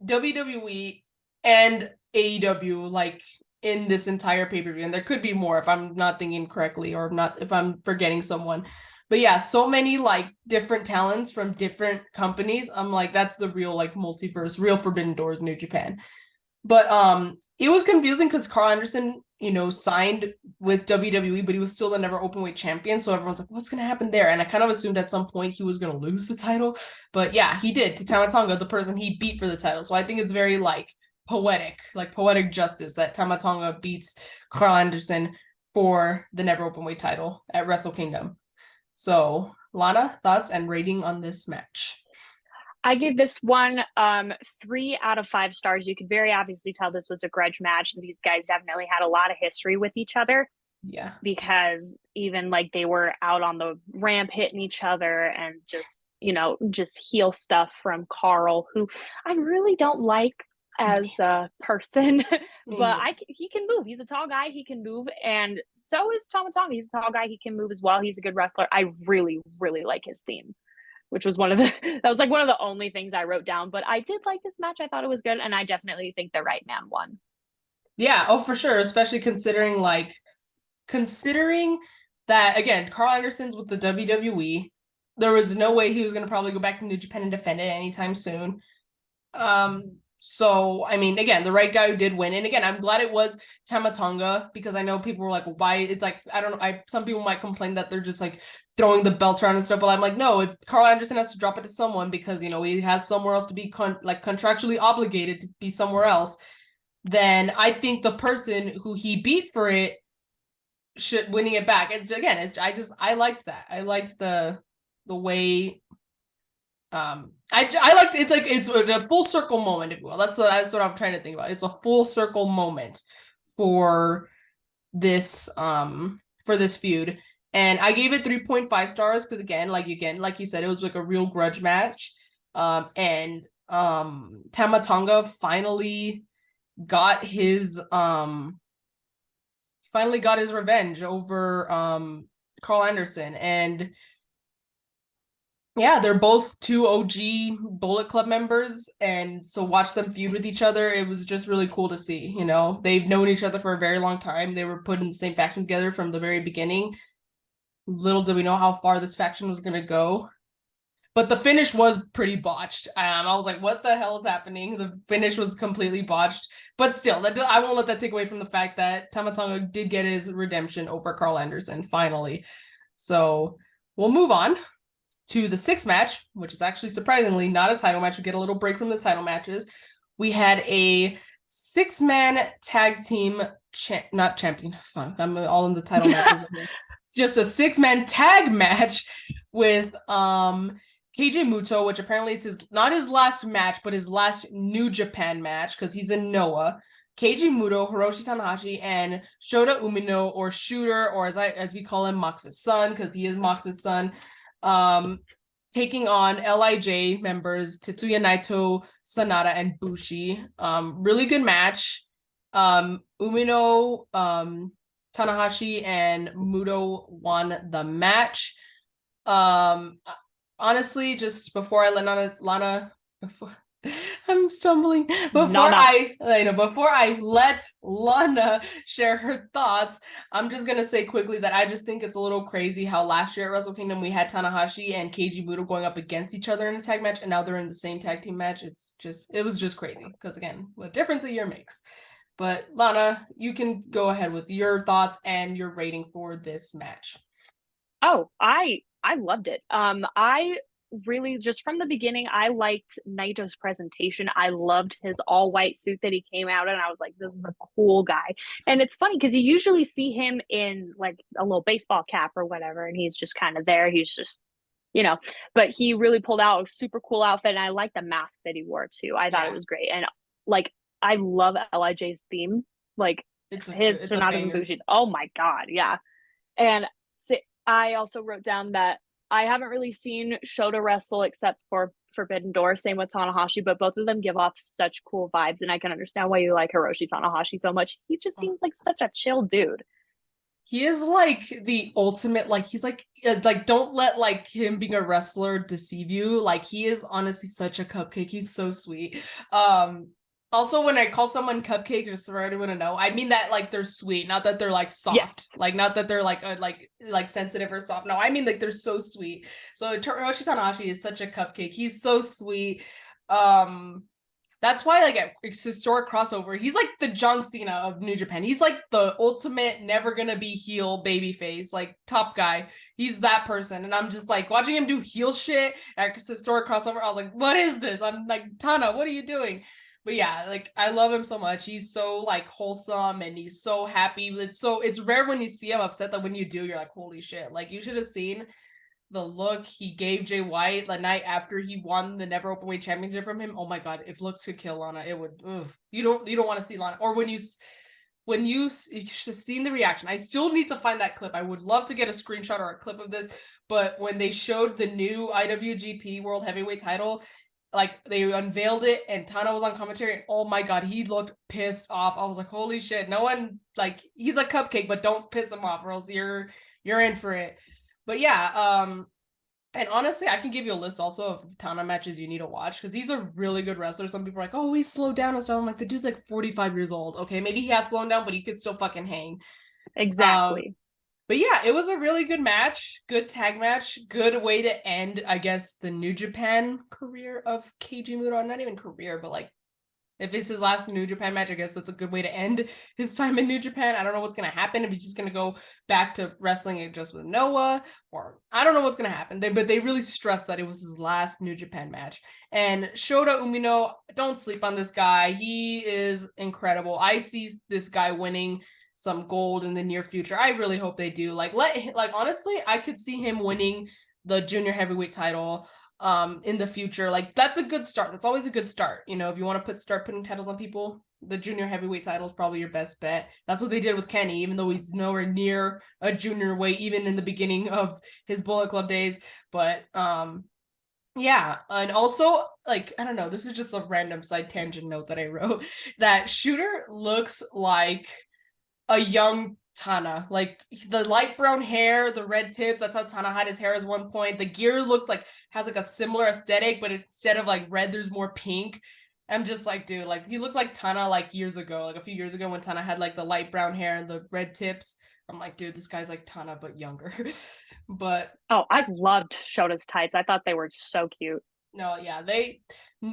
WWE, and AEW like in this entire pay-per-view, and there could be more if I'm not thinking correctly or not if I'm forgetting someone. But yeah, so many like different talents from different companies. I'm like, that's the real like multiverse, real Forbidden Doors, New Japan. But it was confusing because Carl Anderson, signed with WWE, but he was still the Never Openweight champion. So everyone's like, what's going to happen there? And I kind of assumed at some point he was going to lose the title. But yeah, he did to Tama Tonga, the person he beat for the title. So I think it's very like poetic justice that Tama Tonga beats Carl Anderson for the Never Openweight title at Wrestle Kingdom. So Lana, thoughts and rating on this match? I gave this one 3 out of 5 stars. You could very obviously tell this was a grudge match, and these guys definitely had a lot of history with each other. Yeah. Because even like they were out on the ramp hitting each other and just heel stuff from Carl, who I really don't like as a person, but he can move. He's a tall guy. He can move. And so is Tama Tonga. He's a tall guy. He can move as well. He's a good wrestler. I really, really like his theme, which was one of the only things I wrote down, but I did like this match. I thought it was good. And I definitely think the right man won. Yeah. Oh, for sure. Especially considering that again, Carl Anderson's with the WWE. There was no way he was going to probably go back to New Japan and defend it anytime soon. So, I mean, again, the right guy who did win. And again, I'm glad it was Tama Tonga because I know people were like, why? It's like, I don't know. Some people might complain that they're just like throwing the belt around and stuff. But I'm like, no, if Carl Anderson has to drop it to someone because, he has somewhere else to be contractually obligated to be somewhere else, then I think the person who he beat for it should winning it back. And again, I liked that. I liked the way I liked it's a full circle moment, if you will. That's what I'm trying to think about. It's a full circle moment for this feud. And I gave it 3.5 stars because again, like you said, it was like a real grudge match. And Tama Tonga finally got his revenge over Carl Anderson. And yeah, they're both 2 OG Bullet Club members, and so watch them feud with each other. It was just really cool to see. They've known each other for a very long time. They were put in the same faction together from the very beginning. Little did we know how far this faction was going to go. But the finish was pretty botched. I was like, what the hell is happening? The finish was completely botched. But still, I won't let that take away from the fact that Tama Tonga did get his redemption over Carl Anderson, finally. So we'll move on to the 6th match, which is actually surprisingly not a title match. We get a little break from the title matches. We had a 6-man tag team, not champion. Fun. I'm all in the title matches. It's just a 6-man tag match with KJ Muto, which apparently it's not his last match, but his last New Japan match because he's in Noah. Keiji Muto, Hiroshi Tanahashi, and Shota Umino, or Shooter, or as we call him, Mox's son, because he is Mox's son, taking on LIJ members Tetsuya Naito, Sanada, and Bushi. Really good match. Umino, Tanahashi, and Muto won the match. Honestly, just before I let Lana before I'm stumbling. Before I let Lana share her thoughts, I'm just gonna say quickly that I just think it's a little crazy how last year at Wrestle Kingdom we had Tanahashi and Keiji Muto going up against each other in a tag match, and now they're in the same tag team match. It was just crazy because again, what difference a year makes. But Lana, you can go ahead with your thoughts and your rating for this match. Oh, I loved it. I really, just from the beginning, I liked Naito's presentation. I loved his all white suit that he came out in. I was like, this is a cool guy. And it's funny because you usually see him in like a little baseball cap or whatever, and he's just kind of there. He's just, but he really pulled out a super cool outfit, and I like the mask that he wore too. I thought it was great. And like, I love LIJ's theme. Like, it's Sonata and Bushi's. Oh my God. Yeah. And I also wrote down that I haven't really seen Shota wrestle except for Forbidden Door, same with Tanahashi, but both of them give off such cool vibes, and I can understand why you like Hiroshi Tanahashi so much. He just seems like such a chill dude. He is like the ultimate, like he's like don't let like him being a wrestler deceive you. Like he is honestly such a cupcake. He's so sweet. Also, when I call someone cupcake, just for everyone to know, I mean that like they're sweet, not that they're like soft. Yes. Like not that they're like sensitive or soft. No, I mean like they're so sweet. So Hiroshi Tanahashi is such a cupcake. He's so sweet. That's why like at historic crossover, he's like the John Cena of New Japan. He's like the ultimate never gonna be heel baby face, like top guy. He's that person, and I'm just like watching him do heel shit at historic crossover. I was like, what is this? I'm like, Tana, what are you doing? But yeah, like I love him so much. He's so like wholesome and he's so happy. It's rare when you see him upset that when you do, you're like, holy shit. Like you should have seen the look he gave Jay White the night after he won the Never Openweight Championship from him. Oh my God, if looks could kill Lana, it would. You don't want to see Lana. Or when you should have seen the reaction. I still need to find that clip. I would love to get a screenshot or a clip of this. But when they showed the new IWGP World Heavyweight title, like they unveiled it and Tana was on commentary, and oh my God, he looked pissed off. I was like, holy shit, no one, like he's a cupcake, but don't piss him off or else you're in for it. But yeah, and honestly, I can give you a list also of Tana matches you need to watch because he's a really good wrestler. Some people are like, oh, he's slowed down and stuff. I'm like, the dude's like 45 years old. Okay, maybe he has slowed down, but he could still fucking hang. Exactly. But yeah, it was a really good match, good tag match, good way to end, I guess, the New Japan career of Keiji Muto. Not even career, but like, if it's his last New Japan match, I guess that's a good way to end his time in New Japan. I don't know what's going to happen, if he's just going to go back to wrestling it just with Noah, or I don't know what's going to happen. But they really stressed that it was his last New Japan match. And Shota Umino, don't sleep on this guy. He is incredible. I see this guy winning some gold in the near future. I really hope they do. Like honestly, I could see him winning the junior heavyweight title in the future. Like that's a good start. That's always a good start. You know, if you want to start putting titles on people, the junior heavyweight title is probably your best bet. That's what they did with Kenny, even though he's nowhere near a junior weight, even in the beginning of his Bullet Club days. But yeah, and also like I don't know, this is just a random side tangent note that I wrote, that Shooter looks like a young Tana, like the light brown hair, the red tips. That's how Tana had his hair at one point. The gear looks like has like a similar aesthetic, but instead of like red, there's more pink. I'm just like, dude, like he looks like Tana like years ago, like a few years ago when Tana had like the light brown hair and the red tips. I'm like, dude, this guy's like Tana but younger. But I loved Shota's tights. I thought they were so cute. No, yeah, they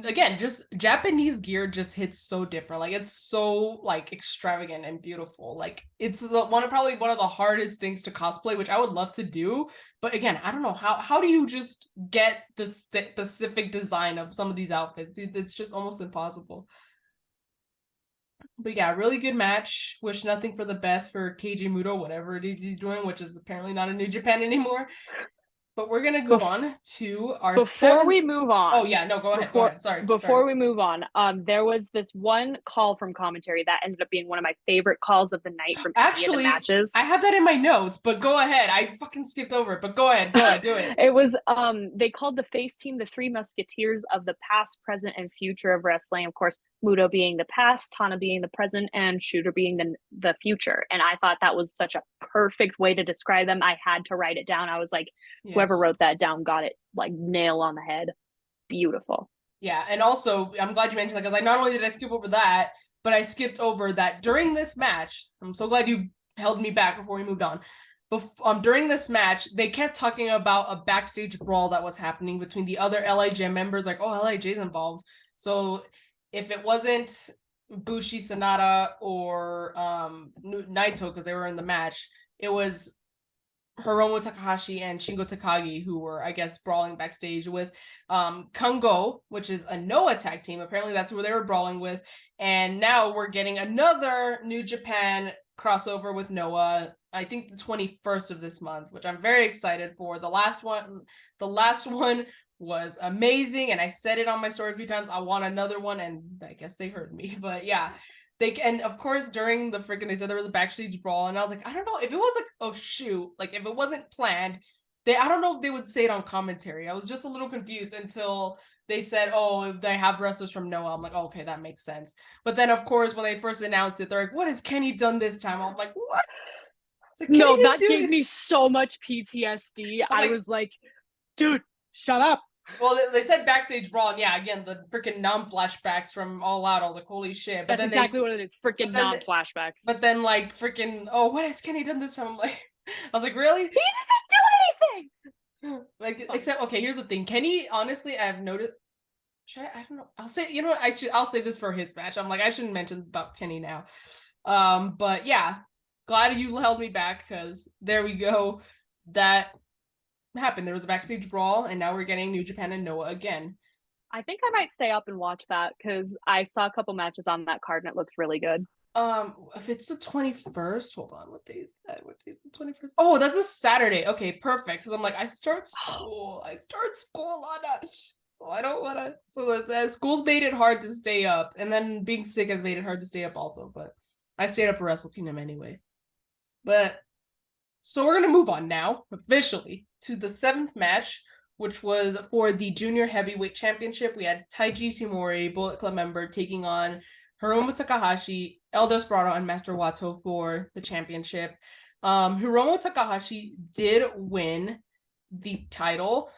again, just Japanese gear just hits so different. Like it's so like extravagant and beautiful. Like it's probably one of the hardest things to cosplay, which I would love to do. But again, I don't know how do you just get the specific design of some of these outfits? It's just almost impossible. But yeah, really good match. Wish nothing for the best for Keiji Muto, whatever it is he's doing, which is apparently not in New Japan anymore. But we're gonna go on to our Before we seventh. move on, Oh yeah, no, go ahead. Go before ahead. Sorry. before we move on, there was this one call from commentary that ended up being one of my favorite calls of the night from any of the Actually, matches. I have that in my notes, but go ahead. I fucking skipped over it, but go ahead. Go ahead. Do it. It was they called the face team the Three Musketeers of the past, present, and future of wrestling. Of course, Muto being the past, Tana being the present, and Shooter being the future. And I thought that was such a perfect way to describe them. I had to write it down. I was like, whoever Yes. wrote that down got it like nail on the head. Beautiful. Yeah, and also I'm glad you mentioned that because like not only did I skip over that, but I skipped over that during this match. I'm so glad you held me back before we moved on. During this match, they kept talking about a backstage brawl that was happening between the other LIJ members. Like, oh, LIJ's involved. So if it wasn't Bushi, Sanada, or Naito because they were in the match, it was Hiromu Takahashi and Shingo Takagi, who were, I guess, brawling backstage with Kungo, which is a Noah tag team. Apparently, that's who they were brawling with. And now we're getting another New Japan crossover with Noah. I think the 21st of this month, which I'm very excited for. The last one was amazing, and I said it on my story a few times. I want another one, and I guess they heard me. But yeah, and of course during the freaking they said there was a backstage brawl, and I was like, I don't know if it was like, oh shoot, like if it wasn't planned, I don't know if they would say it on commentary. I was just a little confused until they said, oh, they have wrestlers from Noah. I'm like, oh, okay, that makes sense. But then of course when they first announced it, they're like, what has Kenny done this time? I'm like, what? Like, no, that gave me so much PTSD. I was like, dude, shut up. Well, they said backstage brawl, and yeah, again, the freaking non-flashbacks from All Out. I was like, holy shit. But that's exactly what it is, freaking non-flashbacks. But then, like, freaking, oh, what has Kenny done this time? I'm like, I was like, really? He didn't do anything! Like, except, okay, here's the thing. Kenny, honestly, I've noticed, I don't know. I'll say, you know what, I'll save this for his match. I'm like, I shouldn't mention about Kenny now. But yeah, glad you held me back, because there we go. That happened. There was a backstage brawl, and now we're getting New Japan and Noah again. I think I might stay up and watch that because I saw a couple matches on that card and it looked really good. If it's the 21st, hold on, what day is that? What day is the 21st? Oh, that's a Saturday. Okay, perfect. Because I'm like, I start school, Lana. So I don't want to. So the school's made it hard to stay up, and then being sick has made it hard to stay up also. But I stayed up for Wrestle Kingdom anyway. But so we're gonna move on now officially to the 7th match, which was for the Junior Heavyweight Championship. We had Taiji Ishimori, Bullet Club member, taking on Hiromu Takahashi, El Desperado, and Master Wato for the championship. Hiromu Takahashi did win the title,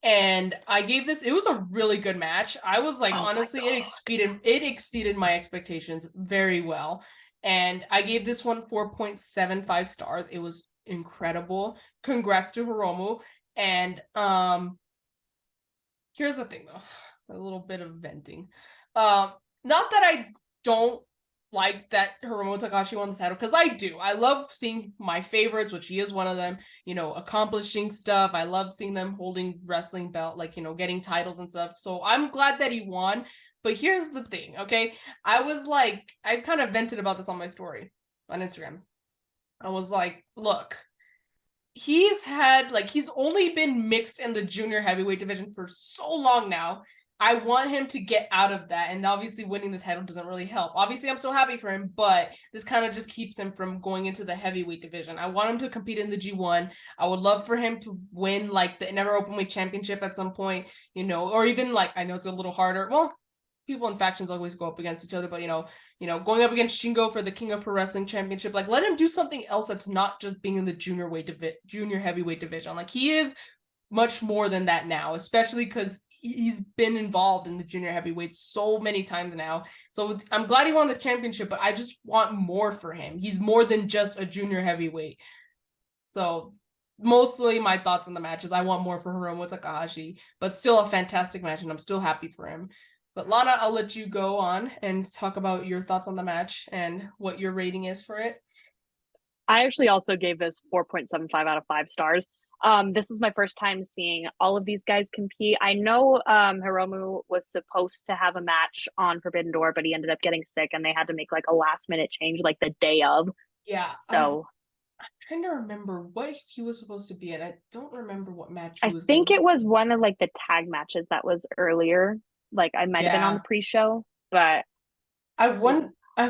and I gave this, it was a really good match. I was like, honestly, it exceeded my expectations very well. And I gave this one 4.75 stars. It was incredible. Congrats to Hiromu. And here's the thing though, a little bit of venting. Not that I don't like that Hiromu Takahashi won the title, because I do. I love seeing my favorites, which he is one of them, you know, accomplishing stuff. I love seeing them holding wrestling belt, like, you know, getting titles and stuff. So I'm glad that he won. But here's the thing, okay? I was like, I've kind of vented about this on my story on Instagram. I was like, look, he's only been mixed in the junior heavyweight division for so long now. I want him to get out of that, and obviously winning the title doesn't really help. Obviously, I'm so happy for him, but this kind of just keeps him from going into the heavyweight division. I want him to compete in the G1. I would love for him to win, like, the Never Openweight Championship at some point, you know, or even, like, I know it's a little harder. Well, people in factions always go up against each other, but you know, going up against Shingo for the King of Pro Wrestling Championship, like, let him do something else that's not just being in the junior heavyweight division. Like, he is much more than that now, especially because he's been involved in the junior heavyweight so many times now. So I'm glad he won the championship, but I just want more for him. He's more than just a junior heavyweight. So mostly my thoughts on the matches, I want more for Hiromu Takahashi, but still a fantastic match, and I'm still happy for him. But Lana, I'll let you go on and talk about your thoughts on the match and what your rating is for it. I actually also gave this 4.75 out of 5 stars. This was my first time seeing all of these guys compete. I know Hiromu was supposed to have a match on Forbidden Door, but he ended up getting sick and they had to make like a last minute change like the day of. Yeah. So I'm trying to remember what he was supposed to be in. I don't remember what match he I was going think to it was one of like the tag matches that was earlier. Like I might have been on the Yeah. pre-show, but yeah. I wonder, I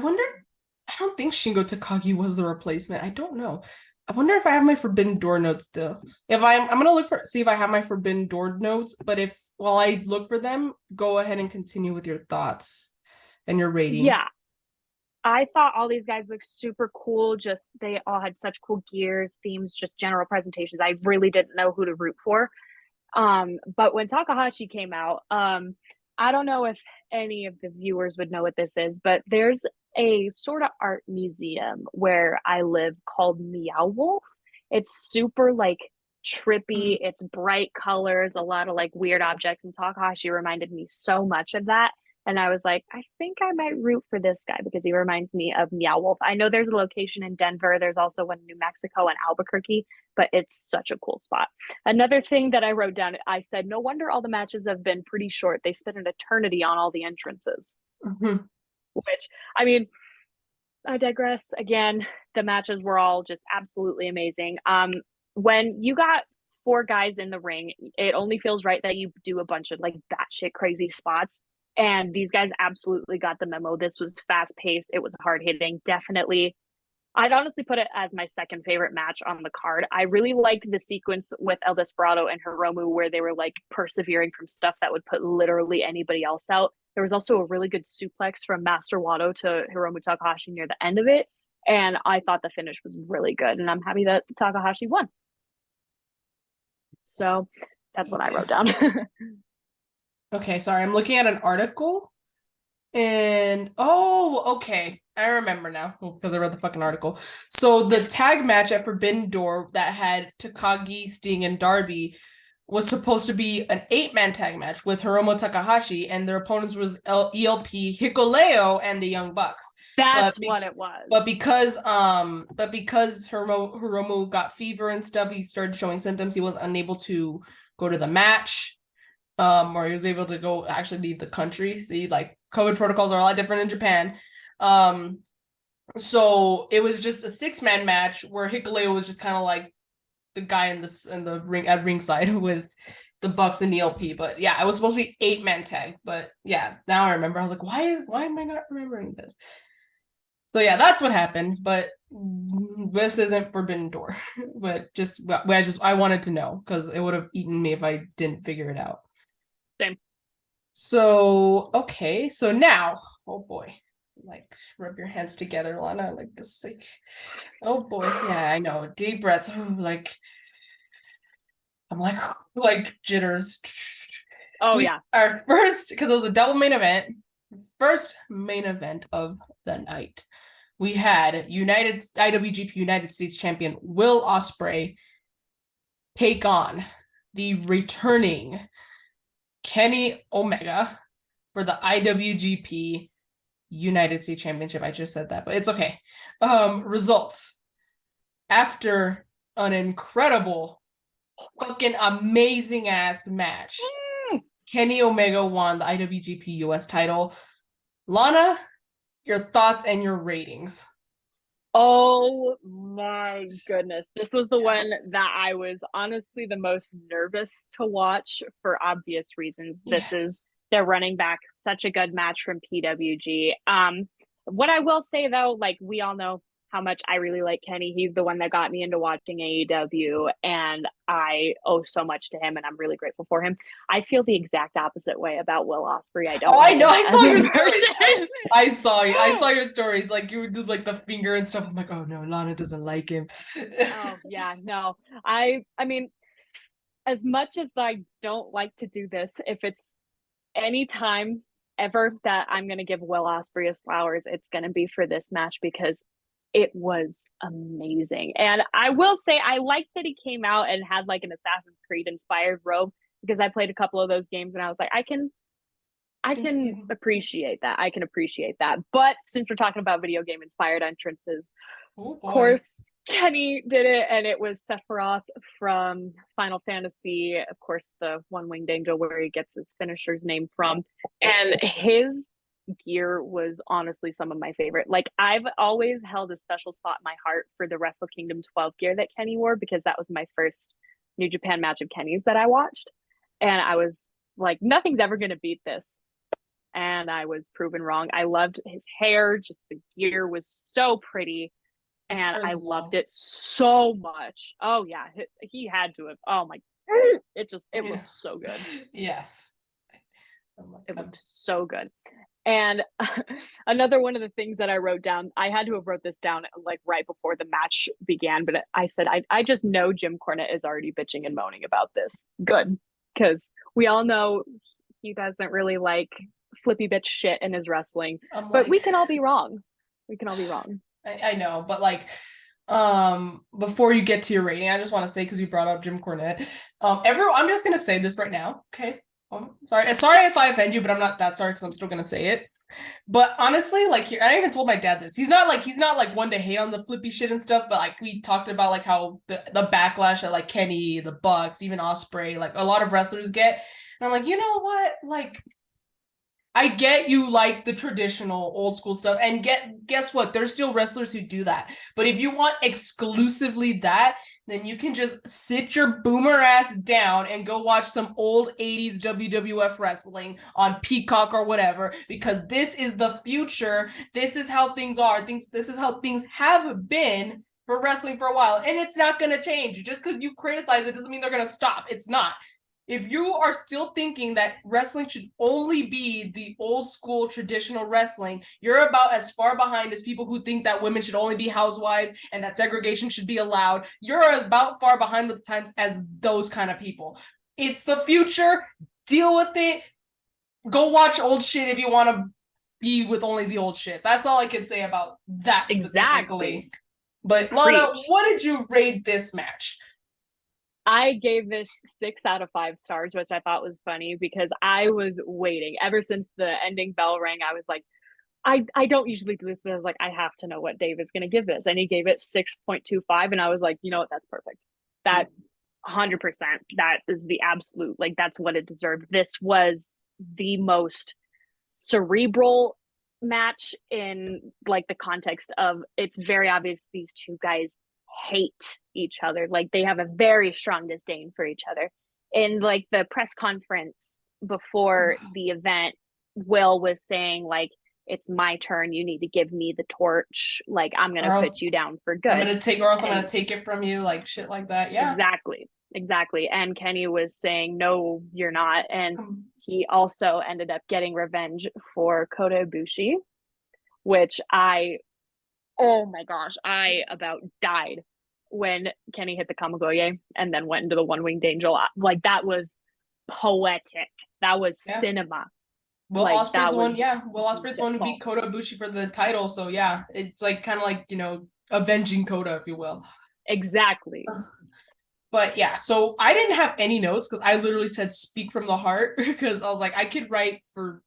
don't think Shingo Takagi was the replacement. I don't know. I wonder if I have my Forbidden Door notes still. If I'm gonna look for see if I have my Forbidden Door notes, but if while I look for them, go ahead and continue with your thoughts and your rating. Yeah, I thought all these guys looked super cool. Just they all had such cool gears, themes, just general presentations. I really didn't know who to root for. But when Takahashi came out, I don't know if any of the viewers would know what this is, but there's a sort of art museum where I live called Meow Wolf. It's super like trippy, it's bright colors, a lot of like weird objects, and Takahashi reminded me so much of that. And I was like, I think I might root for this guy because he reminds me of Meow Wolf. I know there's a location in Denver, there's also one in New Mexico and Albuquerque, but it's such a cool spot. Another thing that I wrote down, I said, no wonder all the matches have been pretty short. They spent an eternity on all the entrances, Mm-hmm. which, I mean, I digress. Again, the matches were all just absolutely amazing. When you got four guys in the ring, it only feels right that you do a bunch of like batshit crazy spots. And these guys absolutely got the memo. This was fast paced. It was hard hitting. Definitely I'd honestly put it as my second favorite match on the card. I really liked the sequence with El Desperado and Hiromu where they were like persevering from stuff that would put literally anybody else out. There was also a really good suplex from Master Wato to Hiromu Takahashi near the end of it. And I thought the finish was really good. And I'm happy that Takahashi won. So that's what I wrote down. Okay, sorry. I'm looking at an article and oh, okay. I remember now because I read the fucking article. So the tag match at Forbidden Door that had Takagi, Sting, and Darby was supposed to be an 8-man tag match with Hiromu Takahashi, and their opponents was ELP, Hikuleo, and the Young Bucks. That's what it was. But because Hiromu got fever and stuff, he started showing symptoms. He was unable to go to the match. Or he was able to go actually leave the country. See, like COVID protocols are a lot different in Japan. So it was just a 6-man match where Hikuleo was just kind of like the guy in the ring at ringside with the Bucks and the ELP. But yeah, it was supposed to be 8-man tag. But yeah, now I remember. I was like, why am I not remembering this? So yeah, that's what happened. But this isn't Forbidden Door. But I wanted to know because it would have eaten me if I didn't figure it out. Same. So okay, so now, oh boy, like rub your hands together, Lana, like just like, oh boy, yeah, I know, deep breaths, like I'm like jitters. Oh yeah, our first because it was a double main event, first main event of the night. We had IWGP United States Champion Will Ospreay take on the returning Kenny Omega for the IWGP United States Championship. I just said that, but it's okay. Results. After an incredible, fucking amazing ass match, Kenny Omega won the IWGP US title. Lana, your thoughts and your ratings. Oh my goodness. This was the one that I was honestly the most nervous to watch for obvious reasons. This is their running back, such a good match from PWG. What I will say though, like we all know how much I really like Kenny. He's the one that got me into watching AEW, and I owe so much to him, and I'm really grateful for him. I feel the exact opposite way about Will Ospreay. I don't. Oh, I know. I saw your stories. I saw your stories. Like you would do like the finger and stuff. I'm like, oh no, Lana doesn't like him. Oh yeah, no. I mean, as much as I don't like to do this, if it's any time ever that I'm gonna give Will Ospreay his flowers, it's gonna be for this match because it was amazing. And I will say I liked that he came out and had like an Assassin's Creed inspired robe because I played a couple of those games and I was like, I can appreciate that. I can appreciate that. But since we're talking about video game inspired entrances, Oh Of boy. course, Kenny did it, and it was Sephiroth from Final Fantasy. Of course, the one-winged angel where he gets his finisher's name from. And his gear was honestly some of my favorite. Like, I've always held a special spot in my heart for the Wrestle Kingdom 12 gear that Kenny wore, because that was my first New Japan match of Kenny's that I watched. And I was like, nothing's ever going to beat this. And I was proven wrong. I loved his hair, just the gear was so pretty, His and hair I is loved long. it so much. Oh yeah, he had to have. Oh my, it Yeah. looked so good. Yes. I'm like, It looked so good. And another one of the things that I wrote down, I had to have wrote this down like right before the match began, but I said, I just know Jim Cornette is already bitching and moaning about this. Good. Because we all know he doesn't really like flippy bitch shit in his wrestling, I'm but like, we can all be wrong. We can all be wrong. I know, but like, before you get to your rating, I just want to say, because you brought up Jim Cornette, I'm just gonna say this right now, okay? Sorry if I offend you, but I'm not that sorry, because I'm still gonna say it. But honestly, like, here, I even told my dad this. He's not like one to hate on the flippy shit and stuff, but like we talked about like how the backlash that like Kenny, the Bucks, even Osprey, like a lot of wrestlers get. And I'm like, you know what? Like, I get you like the traditional old school stuff, and guess what? There's still wrestlers who do that. But if you want exclusively that, then you can just sit your boomer ass down and go watch some old 80s WWF wrestling on Peacock or whatever, because this is the future. This is how things are. This is how things have been for wrestling for a while, and it's not going to change. Just because you criticize it doesn't mean they're going to stop. It's not. If you are still thinking that wrestling should only be the old school traditional wrestling, you're about as far behind as people who think that women should only be housewives and that segregation should be allowed. You're about far behind with the times as those kind of people. It's the future. Deal with it. Go watch old shit if you want to be with only the old shit. That's all I can say about that Exactly. specifically. But Lana, Preach. what did you rate this match? I gave this 6 out of 5 stars, which I thought was funny because I was waiting ever since the ending bell rang. I was like, I don't usually do this, but I was like, I have to know what David's going to give this. And he gave it 6.25. And I was like, you know what? That's perfect. That 100%, that is the absolute, like, that's what it deserved. This was the most cerebral match in like the context of it's very obvious these two guys hate each other. Like they have a very strong disdain for each other. In like the press conference before the event, Will was saying like, it's my turn, you need to give me the torch, like I'm gonna put you down for good. Or else I'm And gonna take it from you, like shit like that. Yeah. exactly. And Kenny was saying, no, you're not. And he also ended up getting revenge for Kota Ibushi, which oh my gosh, I about died when Kenny hit the Kamigoye and then went into the one-winged angel. Like that was poetic. That was cinema. Will Like Ospreay's that the one, was yeah. Will Ospreay's the one who beat beautiful. Kota Ibushi for the title, so yeah, it's like kind of like, avenging Kota, if you will. Exactly. But yeah, so I didn't have any notes because I literally said speak from the heart because I was like, I could write for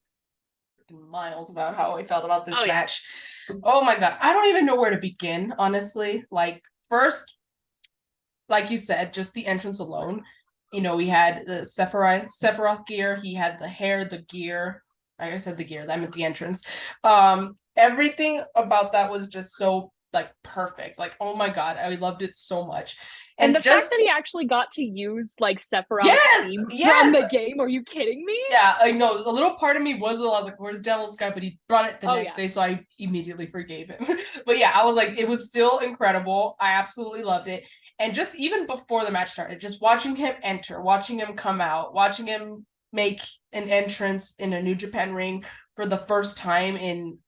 miles about how I felt about this match. Oh my god, I don't even know where to begin, honestly. Like, first, like you said, just the entrance alone. We had the Sephiroth gear. He had the hair, the gear. Like I said, the gear. I meant the entrance. Everything about that was just so like perfect. Like, oh my god, I loved it so much. And And the fact that he actually got to use like Sephiroth's theme yes, from the game, are you kidding me? yeah, I know. A little part of me was I was like, "Where's Devil's Sky?" But he brought it the next Yeah. day, so I immediately forgave him. But yeah, I was like, it was still incredible. I absolutely loved it. And just even before the match started, just watching him enter, watching him come out, watching him make an entrance in a New Japan ring for the first time in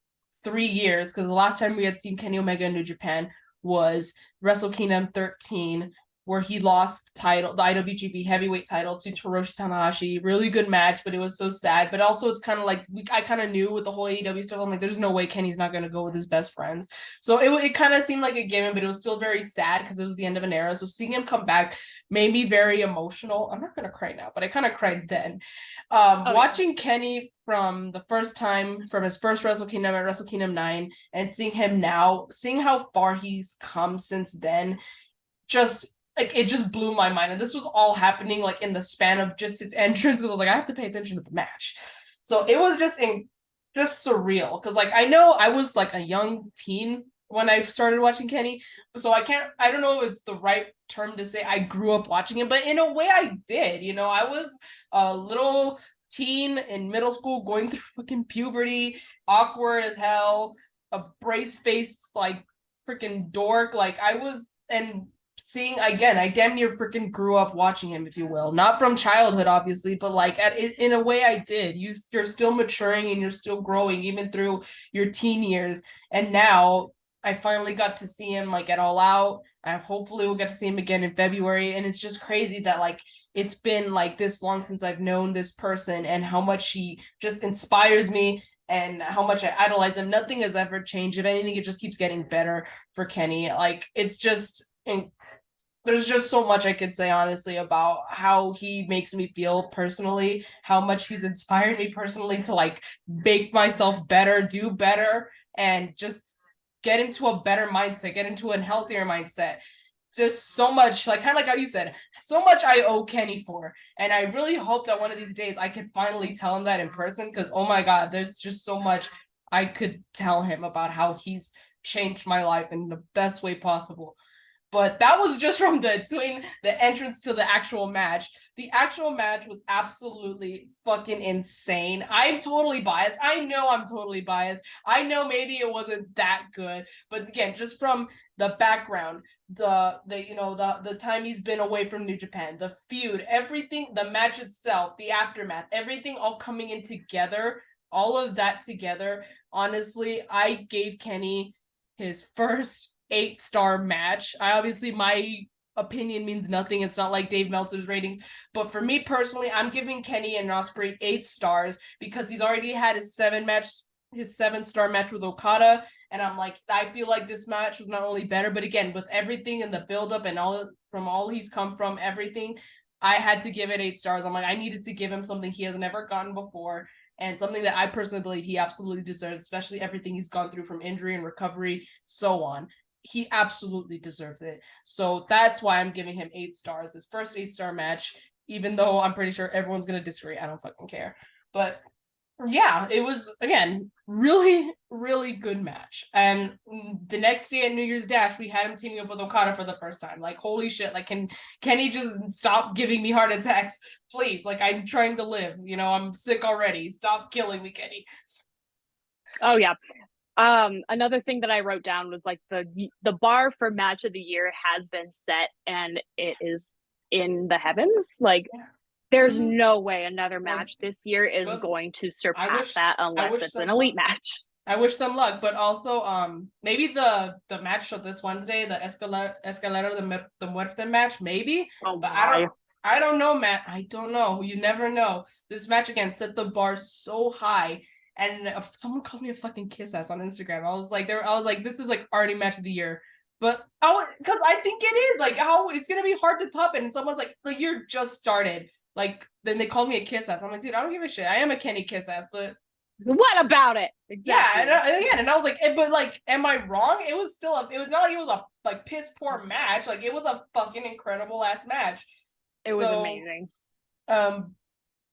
3 years, because the last time we had seen Kenny Omega in New Japan was Wrestle Kingdom 13 where he lost the IWGP heavyweight title to Hiroshi Tanahashi. Really good match, but it was so sad. But also it's kind of like I kind of knew with the whole AEW stuff, I'm like, there's no way Kenny's not going to go with his best friends. So it kind of seemed like a given, but it was still very sad because it was the end of an era. So seeing him come back made me very emotional. I'm not going to cry now, but I kind of cried then. Watching Kenny from the first time, from his first Wrestle Kingdom at Wrestle Kingdom 9, and seeing him now, seeing how far he's come since then, just like it just blew my mind. And this was all happening like in the span of just his entrance, because I was like, I have to pay attention to the match. So it was just surreal, because like I know I was like a young teen when I started watching Kenny, so I don't know if it's the right term to say I grew up watching him, but in a way I did. You know, I was a little teen in middle school going through fucking puberty, awkward as hell, a brace faced like freaking dork. Like I was, and seeing again, I damn near freaking grew up watching him, if you will. Not from childhood, obviously, but like in a way I did. You're still maturing and you're still growing even through your teen years. And now I finally got to see him like at All Out. I hopefully will get to see him again in February. And it's just crazy that like it's been like this long since I've known this person, and how much he just inspires me and how much I idolize him. Nothing has ever changed. If anything, it just keeps getting better for Kenny. Like it's just there's just so much I could say honestly about how he makes me feel personally, how much he's inspired me personally to like make myself better, do better, and just get into a better mindset, get into a healthier mindset. Just so much, like kind of like how you said, so much I owe Kenny for. And I really hope that one of these days I can finally tell him that in person, because oh my God, there's just so much I could tell him about how he's changed my life in the best way possible. But that was just from between the entrance to the actual match. The actual match was absolutely fucking insane. I'm totally biased. I know I'm totally biased. I know maybe it wasn't that good, but again, just from the background, the time he's been away from New Japan, the feud, everything, the match itself, the aftermath, everything all coming in together, all of that together. Honestly, I gave Kenny his first 8-star match. My opinion means nothing. It's not like Dave Meltzer's ratings, but for me personally, I'm giving Kenny and Ospreay 8 stars because he's already had his 7-star match with Okada, and I'm like, I feel like this match was not only better, but again, with everything in the build-up and all he's come from, everything, I had to give it 8 stars. I'm like, I needed to give him something he has never gotten before, and something that I personally believe he absolutely deserves, especially everything he's gone through from injury and recovery, so on. He absolutely deserves it. So that's why I'm giving him 8 stars. His first 8-star match, even though I'm pretty sure everyone's going to disagree. I don't fucking care. But yeah, it was, again, really, really good match. And the next day at New Year's Dash, we had him teaming up with Okada for the first time. Like, holy shit. Like, can he just stop giving me heart attacks? Please. Like, I'm trying to live. You know, I'm sick already. Stop killing me, Kenny. Oh, yeah. Another thing that I wrote down was like the bar for match of the year has been set, and it is in the heavens. Like there's no way another match this year is going to surpass that unless it's an elite match. I wish them luck, but also maybe the match of this Wednesday, the Escalero de Muerte match, maybe. Oh, but I don't know, Matt. I don't know. You never know. This match again set the bar so high. And someone called me a fucking kiss ass on Instagram. I was like, this is like already match of the year. But because I think it is like how it's gonna be hard to top it. And someone's like you're just started. Like then they called me a kiss ass. I'm like, dude, I don't give a shit. I am a Kenny kiss ass, but what about it? Exactly. Yeah, and I was like, but like, am I wrong? It was not like it was a like piss poor match. Like it was a fucking incredible ass match. It was amazing.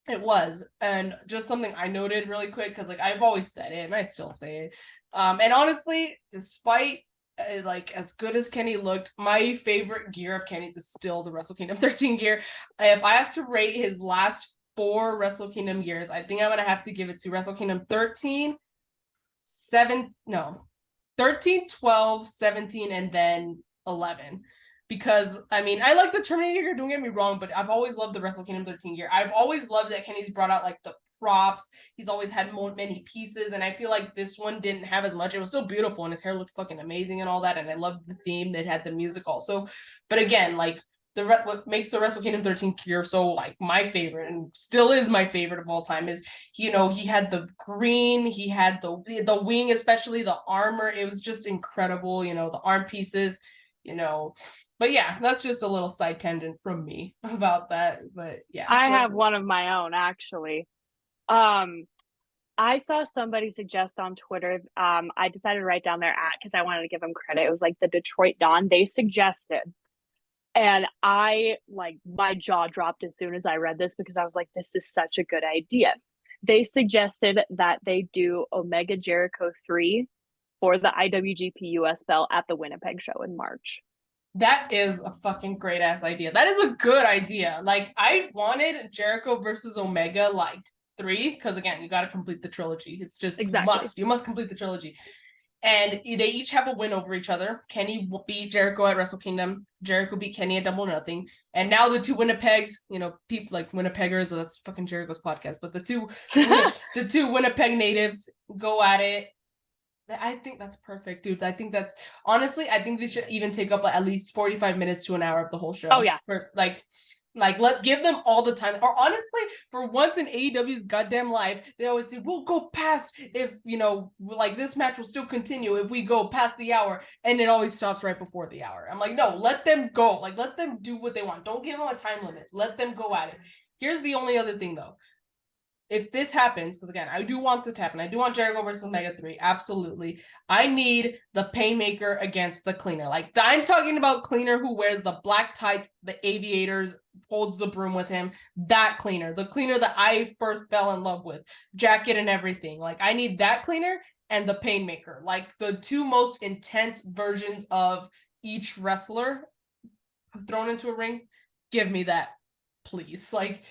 It was, and just something I noted really quick, because like I've always said it and I still say it, and honestly, despite like as good as Kenny looked, my favorite gear of Kenny's is still the Wrestle Kingdom 13 gear. If I have to rate his last 4 Wrestle Kingdom years, I think I'm gonna have to give it to Wrestle Kingdom 13, 12, 17, and then 11. Because, I mean, I like the Terminator gear, don't get me wrong, but I've always loved the Wrestle Kingdom 13 gear. I've always loved that Kenny's brought out, like, the props. He's always had many pieces, and I feel like this one didn't have as much. It was so beautiful, and his hair looked fucking amazing and all that, and I loved the theme that had the music also. But again, like, what makes the Wrestle Kingdom 13 gear so like my favorite and still is my favorite of all time is, you know, he had the green, he had the wing, especially the armor. It was just incredible, you know, the arm pieces, you know. But yeah, that's just a little side tangent from me about that. But yeah, I have one of my own actually. I saw somebody suggest on Twitter. I decided to write down their ad because I wanted to give them credit. It was like the Detroit Dawn. They suggested, and I like my jaw dropped as soon as I read this because I was like, this is such a good idea. They suggested that they do Omega Jericho 3 for the IWGP US belt at the Winnipeg show in March. That is a fucking great ass idea. That is a good idea. Like, I wanted Jericho versus Omega like 3, because again, you got to complete the trilogy. It's just Exactly. you must complete the trilogy. And they each have a win over each other. Kenny beat Jericho at Wrestle Kingdom. Jericho beat Kenny at Double or Nothing. And now the two Winnipegs, you know, people like Winnipeggers, but that's fucking Jericho's podcast. But the two Winnipeg natives go at it. I think that's perfect, dude. I think that's honestly, I think they should even take up like at least 45 minutes to an hour of the whole show. Oh yeah. For give them all the time. Or honestly, for once in AEW's goddamn life, they always say, we'll go past if, you know, like this match will still continue if we go past the hour, and it always stops right before the hour. I'm like, no, let them go. Like, let them do what they want. Don't give them a time limit. Let them go at it. Here's the only other thing though. If this happens, because again, I do want this to happen. I do want Jericho versus Omega 3. Absolutely. I need the Painmaker against the Cleaner. Like, I'm talking about Cleaner who wears the black tights, the aviators, holds the broom with him. That Cleaner. The Cleaner that I first fell in love with. Jacket and everything. Like, I need that Cleaner and the Painmaker. Like, the two most intense versions of each wrestler thrown into a ring. Give me that, please. Like,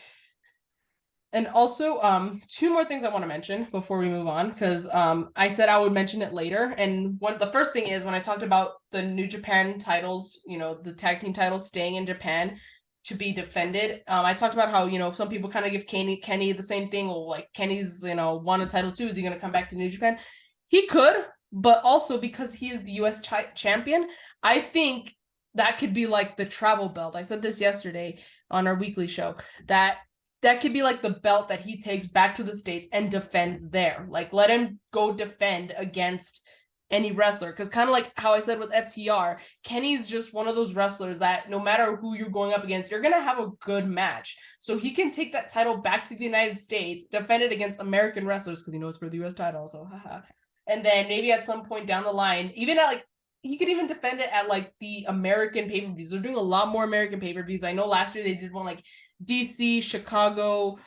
and also, two more things I want to mention before we move on, because I said I would mention it later. And the first thing is when I talked about the New Japan titles, you know, the tag team titles staying in Japan to be defended. I talked about how, you know, some people kind of give Kenny the same thing. Well, like Kenny's, you know, won a title too. Is he going to come back to New Japan? He could, but also because he is the U.S. champion, I think that could be like the travel belt. I said this yesterday on our weekly show that could be like the belt that he takes back to the States and defends there. Like, let him go defend against any wrestler. Because kind of like how I said with FTR, Kenny's just one of those wrestlers that no matter who you're going up against, you're going to have a good match. So he can take that title back to the United States, defend it against American wrestlers, because he knows for the U.S. title. So, haha. And then maybe at some point down the line, even at like, he could even defend it at like the American pay-per-views. They're doing a lot more American pay-per-views. I know last year they did one like DC, Chicago,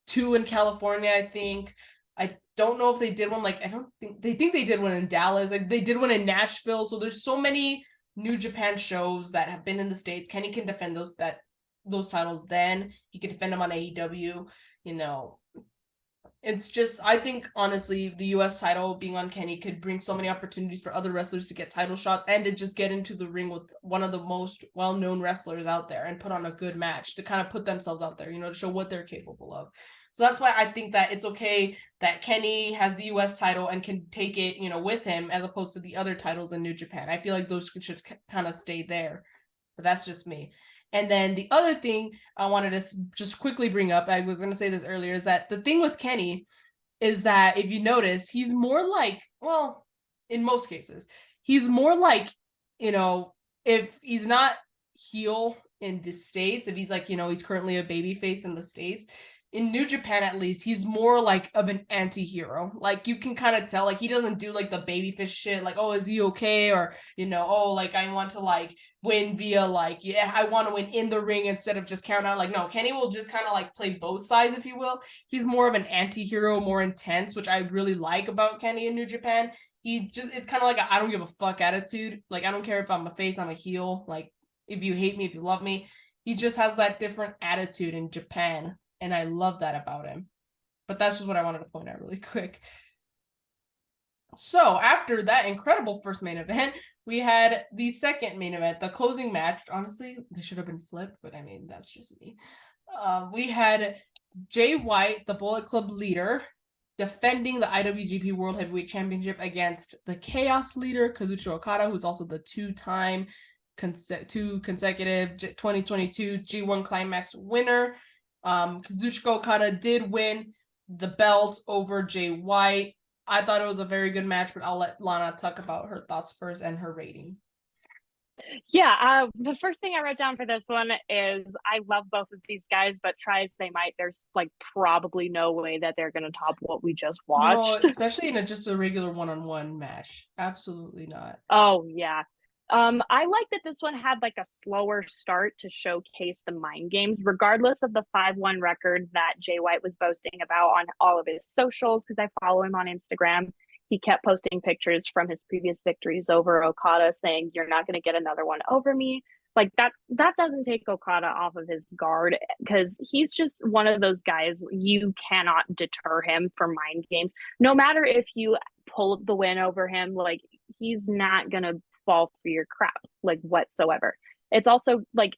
2 in California, I think. I don't know if they did one like, I think they did one in Dallas. Like, they did one in Nashville. So there's so many New Japan shows that have been in the States. Kenny can defend those titles then. He can defend them on AEW, you know. It's just, I think, honestly, the U.S. title being on Kenny could bring so many opportunities for other wrestlers to get title shots and to just get into the ring with one of the most well-known wrestlers out there and put on a good match to kind of put themselves out there, you know, to show what they're capable of. So that's why I think that it's okay that Kenny has the U.S. title and can take it, you know, with him as opposed to the other titles in New Japan. I feel like those should kind of stay there. But that's just me. And then the other thing I wanted to just quickly bring up, I was going to say this earlier, is that the thing with Kenny is that if you notice, he's more like, well, in most cases, he's more like, you know, if he's not heel in the States, if he's like, you know, he's currently a babyface in the States, in New Japan, at least, he's more like of an anti-hero. Like, you can kind of tell, like, he doesn't do like the babyfish shit, like, oh, is he okay? Or, you know, oh, like, I want to like win via like, yeah, I want to win in the ring instead of just count out. Like, no, Kenny will just kind of like play both sides, if you will. He's more of an anti-hero, more intense, which I really like about Kenny in New Japan. It's kind of like a I don't give a fuck attitude. Like, I don't care if I'm a face, I'm a heel. Like, if you hate me, if you love me. He just has that different attitude in Japan. And I love that about him. But that's just what I wanted to point out really quick. So after that incredible first main event, we had the second main event, the closing match. Honestly, they should have been flipped, but I mean, that's just me. We had Jay White, the Bullet Club leader, defending the IWGP World Heavyweight Championship against the Chaos leader, Kazuchika Okada, who's also the 2-time two consecutive 2022 G1 Climax winner. Kazuchika Okada did win the belt over Jay White. I thought it was a very good match, but I'll let Lana talk about her thoughts first and her rating. Yeah, the first thing I wrote down for this one is I love both of these guys, but try as they might, there's like probably no way that they're going to top what we just watched. No, especially in just a regular one-on-one match. Absolutely not. Oh, yeah. I like that this one had like a slower start to showcase the mind games, regardless of the 5-1 record that Jay White was boasting about on all of his socials, because I follow him on Instagram. He kept posting pictures from his previous victories over Okada saying, "You're not going to get another one over me." Like that doesn't take Okada off of his guard, because he's just one of those guys. You cannot deter him from mind games. No matter if you pull the win over him, like he's not going to fall for your crap like whatsoever. It's also like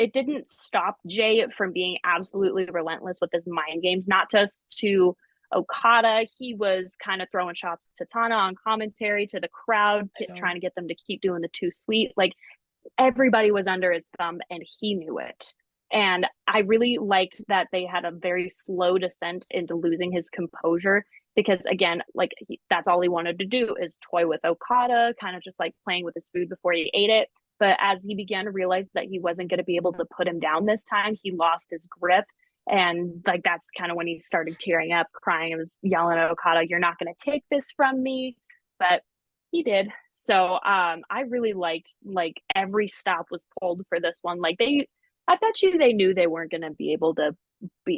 it didn't stop Jay from being absolutely relentless with his mind games, not just to Okada. He was kind of throwing shots to Tana on commentary, to the crowd, trying to get them to keep doing the too sweet. Like everybody was under his thumb and he knew it. And I really liked that they had a very slow descent into losing his composure, because again, like that's all he wanted to do is toy with Okada, kind of just like playing with his food before he ate it. But as he began to realize that he wasn't going to be able to put him down this time, he lost his grip. And like that's kind of when he started tearing up, crying, and was yelling at Okada, "You're not going to take this from me." But he did. So I really liked like every stop was pulled for this one. Like I bet you they knew they weren't going to be able to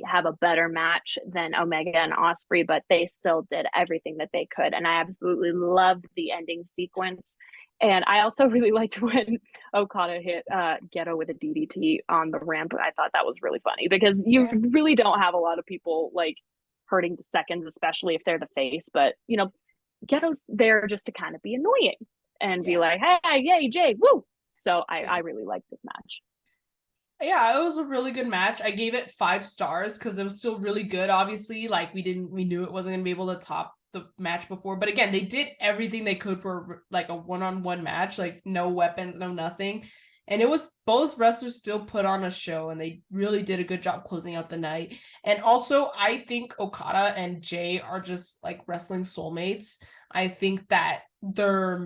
have a better match than Omega and Osprey, but they still did everything that they could. And I absolutely loved the ending sequence. And I also really liked when Okada hit Geto with a DDT on the ramp. I thought that was really funny, because you really don't have a lot of people like hurting the seconds, especially if they're the face. But, you know, Ghetto's there just to kind of be annoying and be like, "Hey, yay, Jay, woo." So I really liked this match. Yeah, it was a really good match. I gave it 5 stars because it was still really good. Obviously, like we knew it wasn't gonna be able to top the match before, but again, they did everything they could for like a one-on-one match, like no weapons, no nothing. And it was both wrestlers still put on a show, and they really did a good job closing out the night. And also, I think Okada and Jay are just like wrestling soulmates. I think that their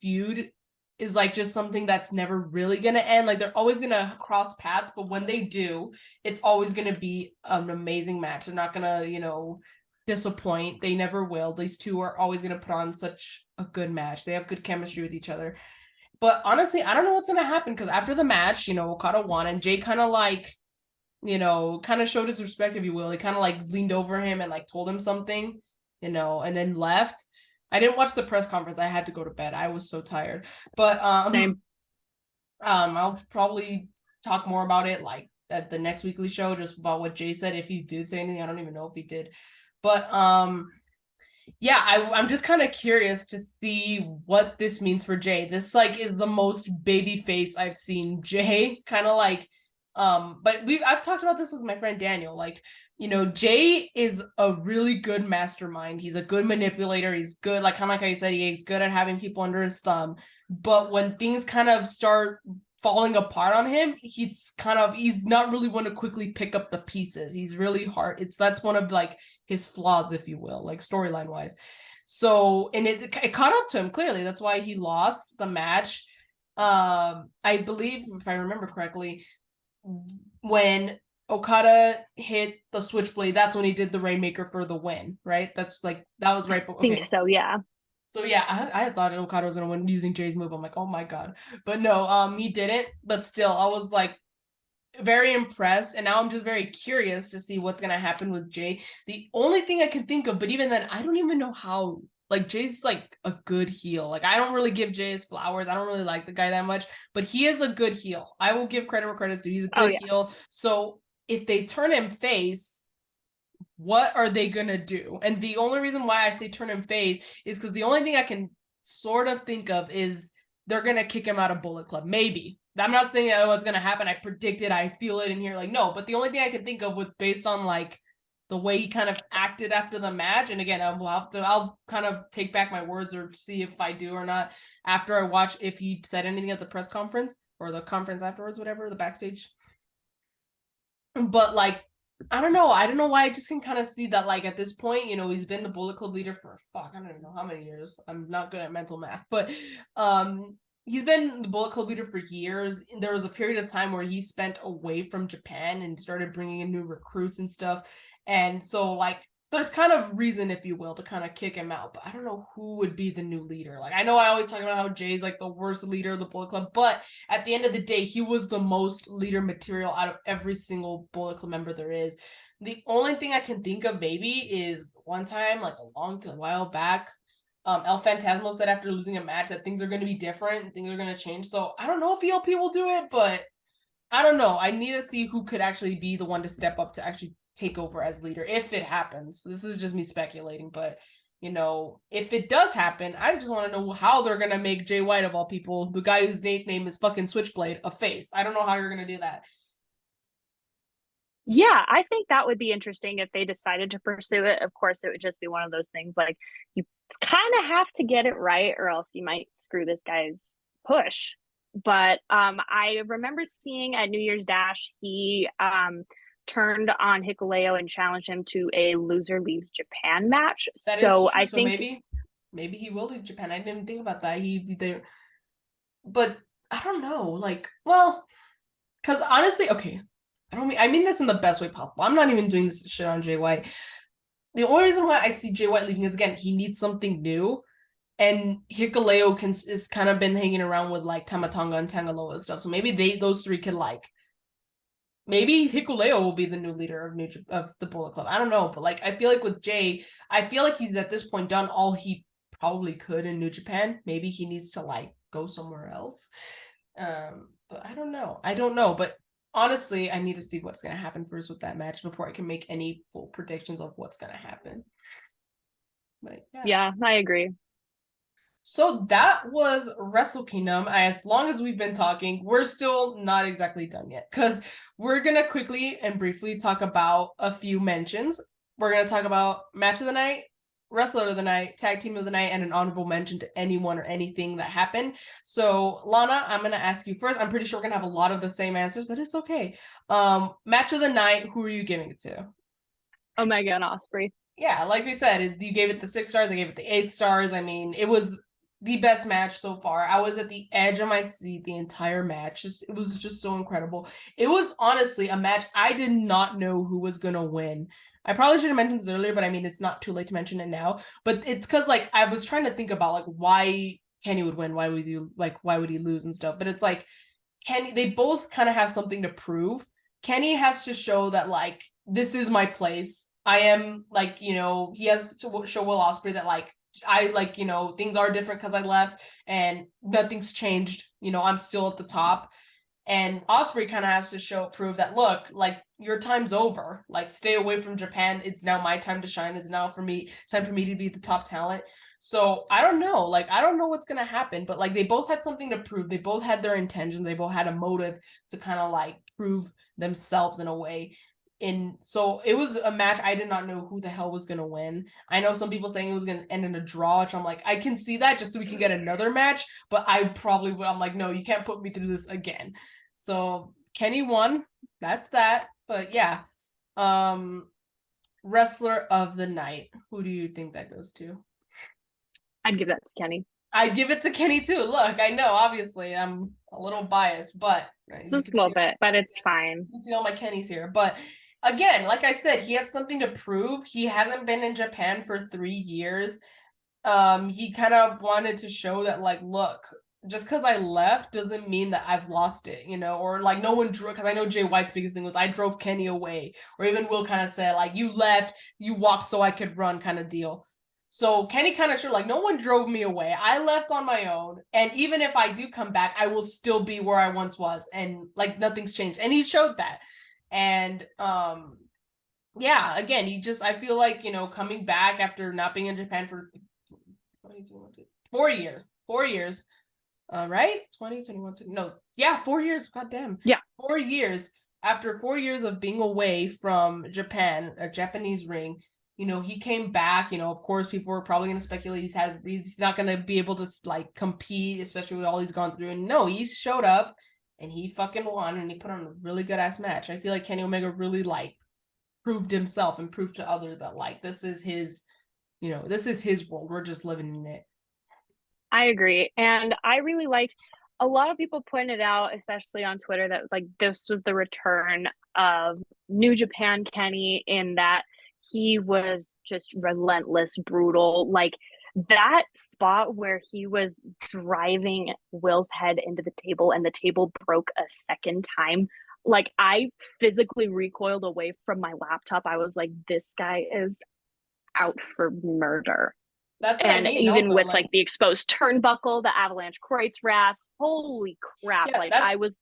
feud is like just something that's never really gonna end. Like they're always gonna cross paths, but when they do, it's always gonna be an amazing match. They're not gonna, disappoint. They never will. These two are always gonna put on such a good match. They have good chemistry with each other. But honestly, I don't know what's gonna happen, because after the match, Okada won, and Jay kind of like, kind of showed his respect, if you will. He kind of like leaned over him and like told him something, and then left. I didn't watch the press conference. I had to go to bed. I was so tired. But Same. I'll probably talk more about it like at the next weekly show, just about what Jay said, if he did say anything. I don't even know if he did. But yeah, I'm just kind of curious to see what this means for Jay. This like is the most baby face I've seen Jay, kind of like but I've talked about this with my friend Daniel. Like, Jay is a really good mastermind. He's a good manipulator. He's good, like kind of like I said, he's good at having people under his thumb. But when things kind of start falling apart on him, he's not really one to quickly pick up the pieces. He's really hard. That's one of like his flaws, if you will, like storyline wise. So, and it caught up to him clearly. That's why he lost the match. I believe, if I remember correctly, when Okada hit the switchblade, that's when he did the Rainmaker for the win, right? That was right. Okay. I think so, yeah. So yeah, I thought Okada was gonna win using Jay's move. I'm like, oh my god. But no, he didn't. But still, I was like very impressed, and now I'm just very curious to see what's gonna happen with Jay. The only thing I can think of, but even then, I don't even know how. Like, Jay's like a good heel. Like, I don't really give Jay his flowers. I don't really like the guy that much, but he is a good heel. I will give credit where credit's due. He's a good heel. So if they turn him face, what are they gonna do? And the only reason why I say turn him face is because the only thing I can sort of think of is they're gonna kick him out of Bullet Club. Maybe. I'm not saying what's gonna happen. I predict it. I feel it in here. Like, no, but the only thing I can think of based on like the way he kind of acted after the match. And again, I'll kind of take back my words or see if I do or not after I watch if he said anything at the press conference or the conference afterwards, whatever, the backstage. But like, I don't know why I just can kind of see that like at this point, you know, he's been the Bullet Club leader for I don't even know how many years. I'm not good at mental math, but he's been the Bullet Club leader for years. There was a period of time where he spent away from Japan and started bringing in new recruits and stuff. And so like there's kind of reason, if you will, to kind of kick him out. But I don't know who would be the new leader. Like I know I always talk about how Jay's like the worst leader of the Bullet Club, but at the end of the day, he was the most leader material out of every single Bullet Club member there is. The only thing I can think of maybe is one time, like a while back, El Phantasmo said after losing a match that things are going to be different, things are going to change. So I don't know if ELP will do it, but I don't know. I need to see who could actually be the one to step up to actually take over as leader if it happens. This is just me speculating, but you know, if it does happen, I just want to know how they're going to make Jay White, of all people, the guy whose nickname is fucking Switchblade, a face. I don't know how you're going to do that. Yeah, I think that would be interesting if they decided to pursue it. Of course, it would just be one of those things like you kind of have to get it right or else you might screw this guy's push. But I remember seeing at New Year's Dash, he turned on Hikuleo and challenged him to a loser leaves Japan match. That So is true. I So think maybe he will leave Japan. I didn't even think about that. But I don't know. Like, well, because honestly, okay, I mean this in the best way possible. I'm not even doing this shit on Jay White. The only reason why I see Jay White leaving is, again, he needs something new. And Hikuleo is kind of been hanging around with like Tamatonga and Tangaloa and stuff. So maybe those three could like, maybe Hikuleo will be the new leader of the Bullet Club. I don't know, but like I feel like with Jay, I feel like he's at this point done all he probably could in New Japan. Maybe he needs to like go somewhere else. But I don't know. But honestly, I need to see what's gonna happen first with that match before I can make any full predictions of what's gonna happen. But yeah, I agree. So that was Wrestle Kingdom. As long as we've been talking, we're still not exactly done yet because we're going to quickly and briefly talk about a few mentions. We're going to talk about match of the night, wrestler of the night, tag team of the night, and an honorable mention to anyone or anything that happened. So Lana, I'm going to ask you first. I'm pretty sure we're going to have a lot of the same answers, but it's okay. Match of the night, who are you giving it to? Omega and Ospreay. Yeah, like we said, you gave it the 6 stars. I gave it the 8 stars. I mean, it was the best match so far. I was at the edge of my seat the entire match. It was just so incredible. It was honestly a match I did not know who was gonna win. I probably should have mentioned this earlier, but I mean it's not too late to mention it now. But it's because like I was trying to think about like why Kenny would win, why would he lose and stuff. But it's like Kenny, they both kind of have something to prove. Kenny has to show that like this is my place. I am like, you know, he has to show Will Ospreay that like I like, you know, things are different because I left and nothing's changed. You know, I'm still at the top. And Ospreay kind of has to prove that, look, like your time's over. Like stay away from Japan. It's now my time to shine. It's now time for me to be the top talent. So I don't know. Like I don't know what's gonna happen, but like they both had something to prove. They both had their intentions. They both had a motive to kind of like prove themselves in a way. So it was a match I did not know who the hell was gonna win. I know some people saying it was gonna end in a draw, which I'm like, I can see that just so we can get another match, but I probably would. I'm like, no, you can't put me through this again. So Kenny won. That's that. But yeah. Wrestler of the night. Who do you think that goes to? I'd give that to Kenny. I'd give it to Kenny too. Look, I know obviously I'm a little biased, but Just a little bit, but it's fine. You can see all my Kennys here. But again, like I said, he had something to prove. He hasn't been in Japan for 3 years. He kind of wanted to show that, like, look, just because I left doesn't mean that I've lost it, you know, or like no one drew, because I know Jay White's biggest thing was I drove Kenny away, or even Will kind of said, like, you left, you walked so I could run kind of deal. So Kenny kind of showed, like, no one drove me away. I left on my own. And even if I do come back, I will still be where I once was. And like nothing's changed. And he showed that. And yeah, again, I feel like, you know, coming back after not being in Japan for 4 years. 4 years. Right? 20, 21, 20, no. Yeah, 4 years. God damn. Yeah. 4 years. after 4 years of being away from Japan, a Japanese ring, you know, he came back. You know, of course, people were probably going to speculate he's not going to be able to like compete, especially with all he's gone through. And no, he showed up and he fucking won, and he put on a really good ass match. I feel like Kenny Omega really like proved himself and proved to others that like this is his, you know, this is his world. We're just living in it. I agree. And I really liked, a lot of people pointed out, especially on Twitter, that like this was the return of New Japan Kenny, in that he was just relentless, brutal. Like that spot where he was driving Will's head into the table and the table broke a second time. Like I physically recoiled away from my laptop. I was like, this guy is out for murder. That's what I And mean. even Also, with like the exposed turnbuckle, the avalanche Kreutz wrap, holy crap! yeah, Like I was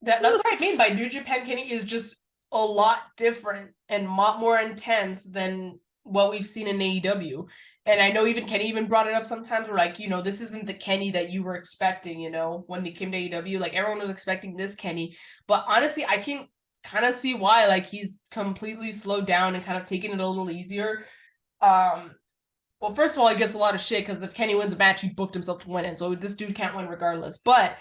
that's what I mean by New Japan Kenny is just a lot different and a lot more intense than what we've seen in AEW. And I know even Kenny even brought it up sometimes. We're like, you know, this isn't the Kenny that you were expecting. You know, when he came to AEW, like everyone was expecting this Kenny. But honestly, I can kind of see why. Like he's completely slowed down and kind of taken it a little easier. Well, first of all, he gets a lot of shit because if Kenny wins a match, he booked himself to win it. So this dude can't win regardless. But,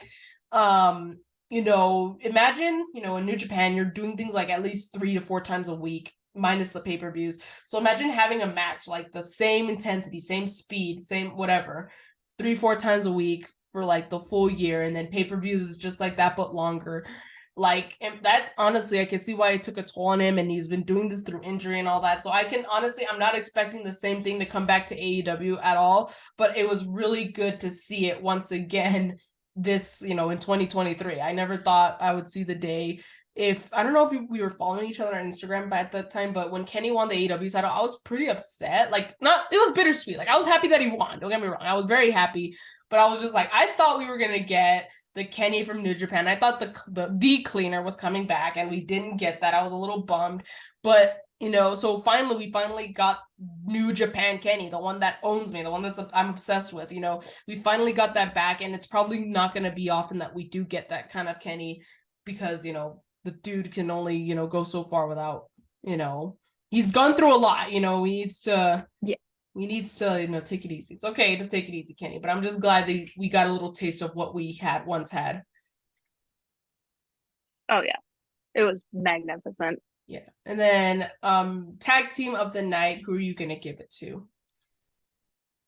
you know, imagine, you know, in New Japan, you're doing things like at least 3 to 4 times a week, minus the pay-per-views. So imagine having a match like the same intensity, same speed, same whatever, 3, 4 times a week for like the full year. And then pay-per-views is just like that, but longer. Like, and that honestly, I can see why it took a toll on him, and he's been doing this through injury and all that. So I can honestly, I'm not expecting the same thing to come back to AEW at all, but it was really good to see it once again this, you know, in 2023. I never thought I would see the day. If I don't know if we were following each other on Instagram at that time, but when Kenny won the AEW title, I was pretty upset. Like, not, it was bittersweet. Like, I was happy that he won. Don't get me wrong. I was very happy, but I was just like, I thought we were going to get the Kenny from New Japan. I thought the cleaner was coming back, and we didn't get that. I was a little bummed, but you know, so we finally got New Japan Kenny, the one that owns me, the one that's I'm obsessed with. You know, we finally got that back, and it's probably not going to be often that we do get that kind of Kenny, because you know the dude can only, you know, go so far without, you know, he's gone through a lot. You know, he needs to, you know, take it easy. It's okay to take it easy, Kenny, but I'm just glad that we got a little taste of what we had once had. oh yeah, it was magnificent. Yeah. And then tag team of the night, who are you gonna give it to?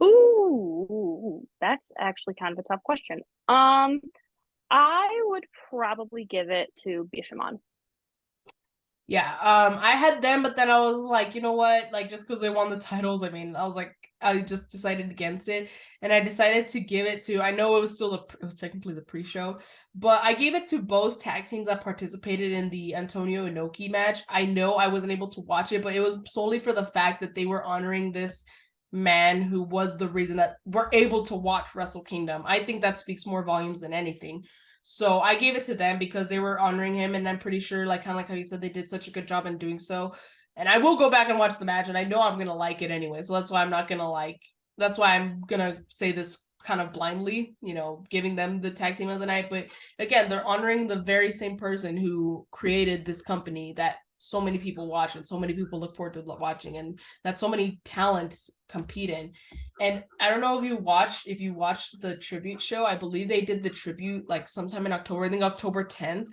Ooh, that's actually kind of a tough question. I would probably give it to Bishamon. Yeah, I had them, but then I was like, you know what? Like, just because they won the titles, I mean, I was like, I just decided against it, and I decided to give it to. I know it was still it was technically the pre-show, but I gave it to both tag teams that participated in the Antonio Inoki match. I know I wasn't able to watch it, but it was solely for the fact that they were honoring this man who was the reason that we're able to watch Wrestle Kingdom. I think that speaks more volumes than anything. So I gave it to them because they were honoring him, and I'm pretty sure, like kind of like how you said, they did such a good job in doing so. And I will go back and watch the match, and I know I'm gonna like it anyway. So that's why I'm not gonna like. That's why I'm gonna say this kind of blindly, you know, giving them the tag team of the night. But again, they're honoring the very same person who created this company that so many people watch and so many people look forward to watching, and that so many talents compete in. And I don't know if you watched the tribute show. I believe they did the tribute like sometime in October, I think October 10th.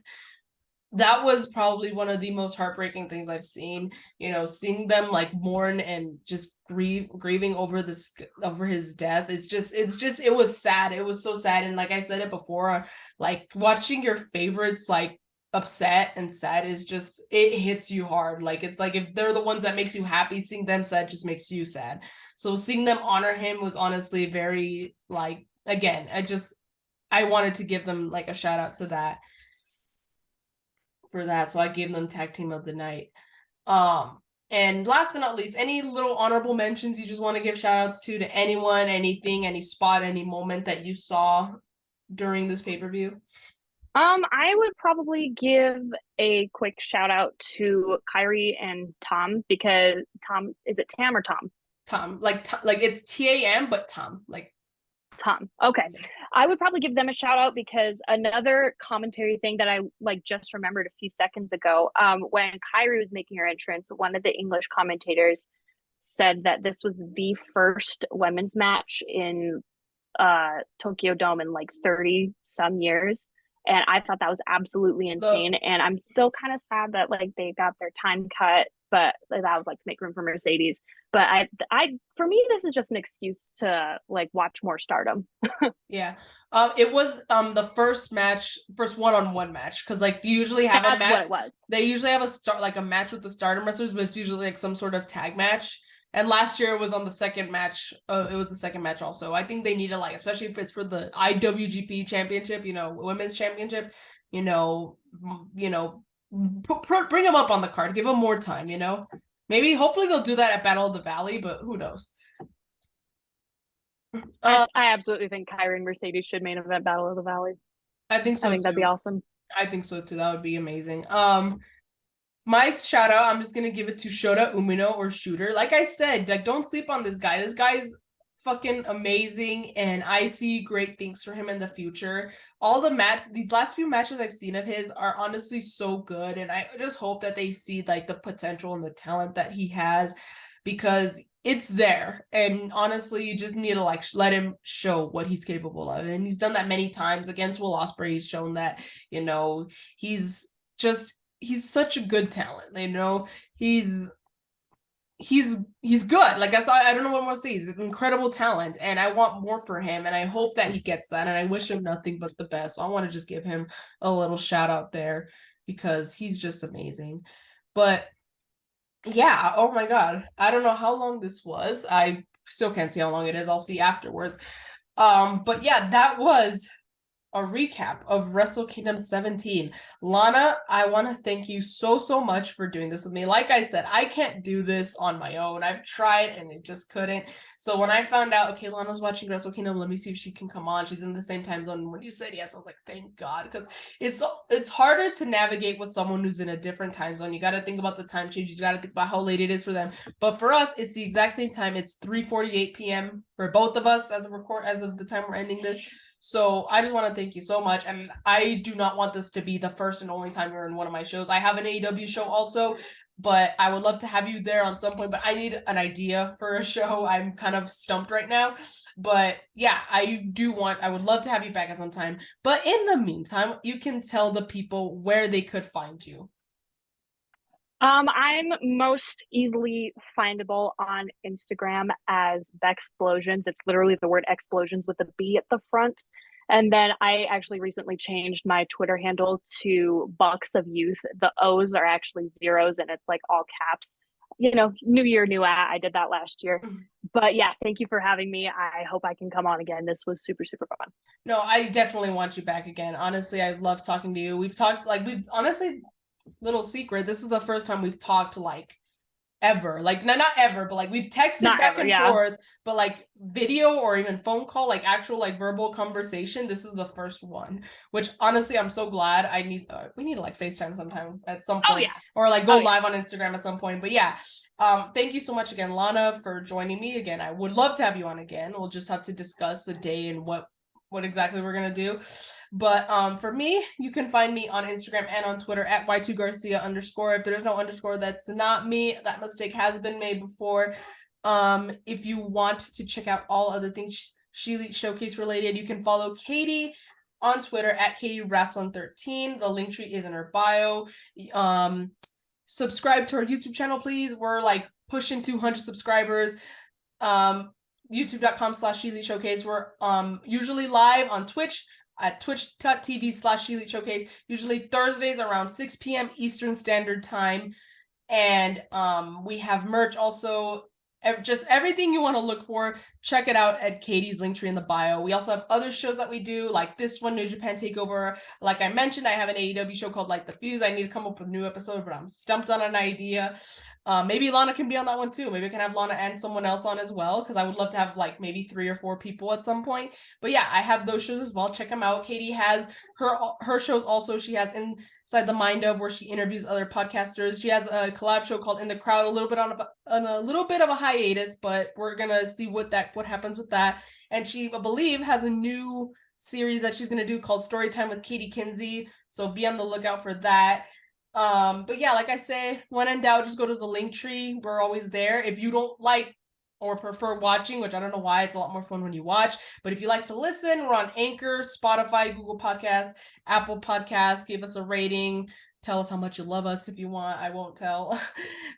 That was probably one of the most heartbreaking things I've seen. You know, seeing them like mourn and just grieving over his death. It was sad. It was so sad. And like I said it before, like watching your favorites like upset and sad is just, it hits you hard. Like it's like if they're the ones that makes you happy, seeing them sad just makes you sad. So seeing them honor him was honestly very, like, again, I wanted to give them like a shout out to that, for that. So I gave them tag team of the night. And last but not least, any little honorable mentions you just want to give shout outs to anyone, anything, any spot, any moment that you saw during this pay-per-view? I would probably give a quick shout out to Kyrie and Tom, because Tom, is it Tam or Tom? Tom, like it's TAM, but Tom, like Tom. Okay. I would probably give them a shout out because another commentary thing that I like just remembered a few seconds ago, when Kairi was making her entrance, one of the English commentators said that this was the first women's match in Tokyo Dome in like 30 some years. And I thought that was absolutely insane. And I'm still kind of sad that like they got their time cut, but that was like to make room for Mercedes. But for me, this is just an excuse to like watch more Stardom. Yeah. It was the first one-on-one match, because like they usually have a match. That's what it was. They usually have a match with the Stardom wrestlers, but it's usually like some sort of tag match. And last year it was on the second match. It was the second match also. I think they need to, like, especially if it's for the IWGP Championship, women's championship, bring them up on the card, give them more time, Maybe, hopefully they'll do that at Battle of the Valley, but who knows? I absolutely think Kairi and Mercedes should main event Battle of the Valley. I think so. I think that'd be awesome. I think so too. That would be amazing. My shout out, I'm just gonna give it to Shota Umino, or Shooter. Like I said, like, don't sleep on this guy. This guy's fucking amazing, and I see great things for him in the future. These last few matches I've seen of his are honestly so good, and I just hope that they see like the potential and the talent that he has, because it's there. And honestly, you just need to like let him show what he's capable of, and he's done that many times against Will Ospreay. He's shown that he's such a good talent. He's good. Like, that's, I don't know what more to say. He's an incredible talent, and I want more for him, and I hope that he gets that, and I wish him nothing but the best. So I want to just give him a little shout out there, because he's just amazing. But yeah, oh my god, I don't know how long this was. I still can't see how long it is. I'll see afterwards. But yeah, that was a recap of Wrestle Kingdom 17. Lana, I want to thank you so much for doing this with me. Like I said, I can't do this on my own. I've tried and it just couldn't. So when I found out, okay, Lana's watching Wrestle Kingdom, let me see if she can come on. She's in the same time zone. When you said yes, I was like, thank God, because it's harder to navigate with someone who's in a different time zone. You got to think about the time change. You got to think about how late it is for them. But for us, it's the exact same time. It's 3:48 p.m. for both of us as of the time we're ending this. So I just want to thank you so much. And I do not want this to be the first and only time you're in one of my shows. I have an AEW show also, but I would love to have you there on some point. But I need an idea for a show. I'm kind of stumped right now. But yeah, I would love to have you back at some time. But in the meantime, you can tell the people where they could find you. I'm most easily findable on Instagram as Bexplosions. It's literally the word explosions with a B at the front. And then I actually recently changed my Twitter handle to Bucks of Youth. The O's are actually zeros, and it's like all caps. New year, new I did that last year. But yeah, thank you for having me. I hope I can come on again. This was super fun. No, I definitely want you back again. Honestly, I love talking to you. We've honestly, little secret, this is the first time we've talked like ever, like not ever, but like we've texted back and forth, but like video or even phone call, like actual like verbal conversation, this is the first one, which honestly I'm so glad. We need to like FaceTime sometime at some point, or like go live on Instagram at some point. But yeah, thank you so much again, Lana, for joining me again. I would love to have you on again. We'll just have to discuss the day and what exactly we're gonna do. But for me, you can find me on Instagram and on Twitter at y2garcia_. If there's no underscore, that's not me. That mistake has been made before. If you want to check out all other things ShElite Showcase related, you can follow Katie on Twitter at KatieWrestling13. The link tree is in her bio. Subscribe to our YouTube channel, please. We're like pushing 200 subscribers. YouTube.com/ShEliteShowcase. We're usually live on Twitch at twitch.tv/ShEliteShowcase, usually Thursdays around 6 p.m. Eastern Standard Time. And we have merch also. Just everything you want to look for, check it out at Katie's link tree in the bio. We also have other shows that we do, like this one, New Japan Takeover. Like I mentioned, I have an AEW show called Light the Fuse. I need to come up with a new episode, but I'm stumped on an idea. Maybe Lana can be on that one too. Maybe I can have Lana and someone else on as well, because I would love to have like maybe 3 or 4 people at some point. But yeah, I have those shows as well. Check them out. Katie has her shows also. She has Inside the Mind of, where she interviews other podcasters. She has a collab show called In the Crowd, a little bit on a little bit of a hiatus, but we're gonna see what happens with that. And she, I believe, has a new series that she's gonna do called Storytime with Katie Kinsey. So be on the lookout for that. But yeah, like I say, when in doubt, just go to the link tree. We're always there. If you don't like or prefer watching, which I don't know why, it's a lot more fun when you watch, but if you like to listen, we're on Anchor, Spotify, Google Podcasts, Apple Podcasts. Give us a rating. Tell us how much you love us if you want. I won't tell.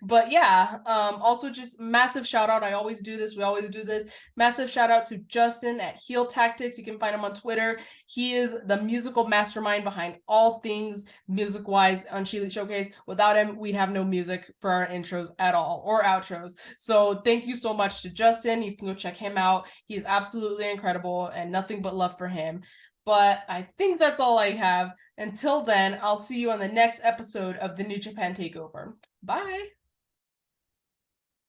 But yeah, also just massive shout out. I always do this. We always do this. Massive shout out to Justin at Heel Tactics. You can find him on Twitter. He is the musical mastermind behind all things music wise on ShElite Showcase. Without him, we'd have no music for our intros at all, or outros. So thank you so much to Justin. You can go check him out. He's absolutely incredible, and nothing but love for him. But I think that's all I have. Until then, I'll see you on the next episode of the New Japan Takeover. Bye!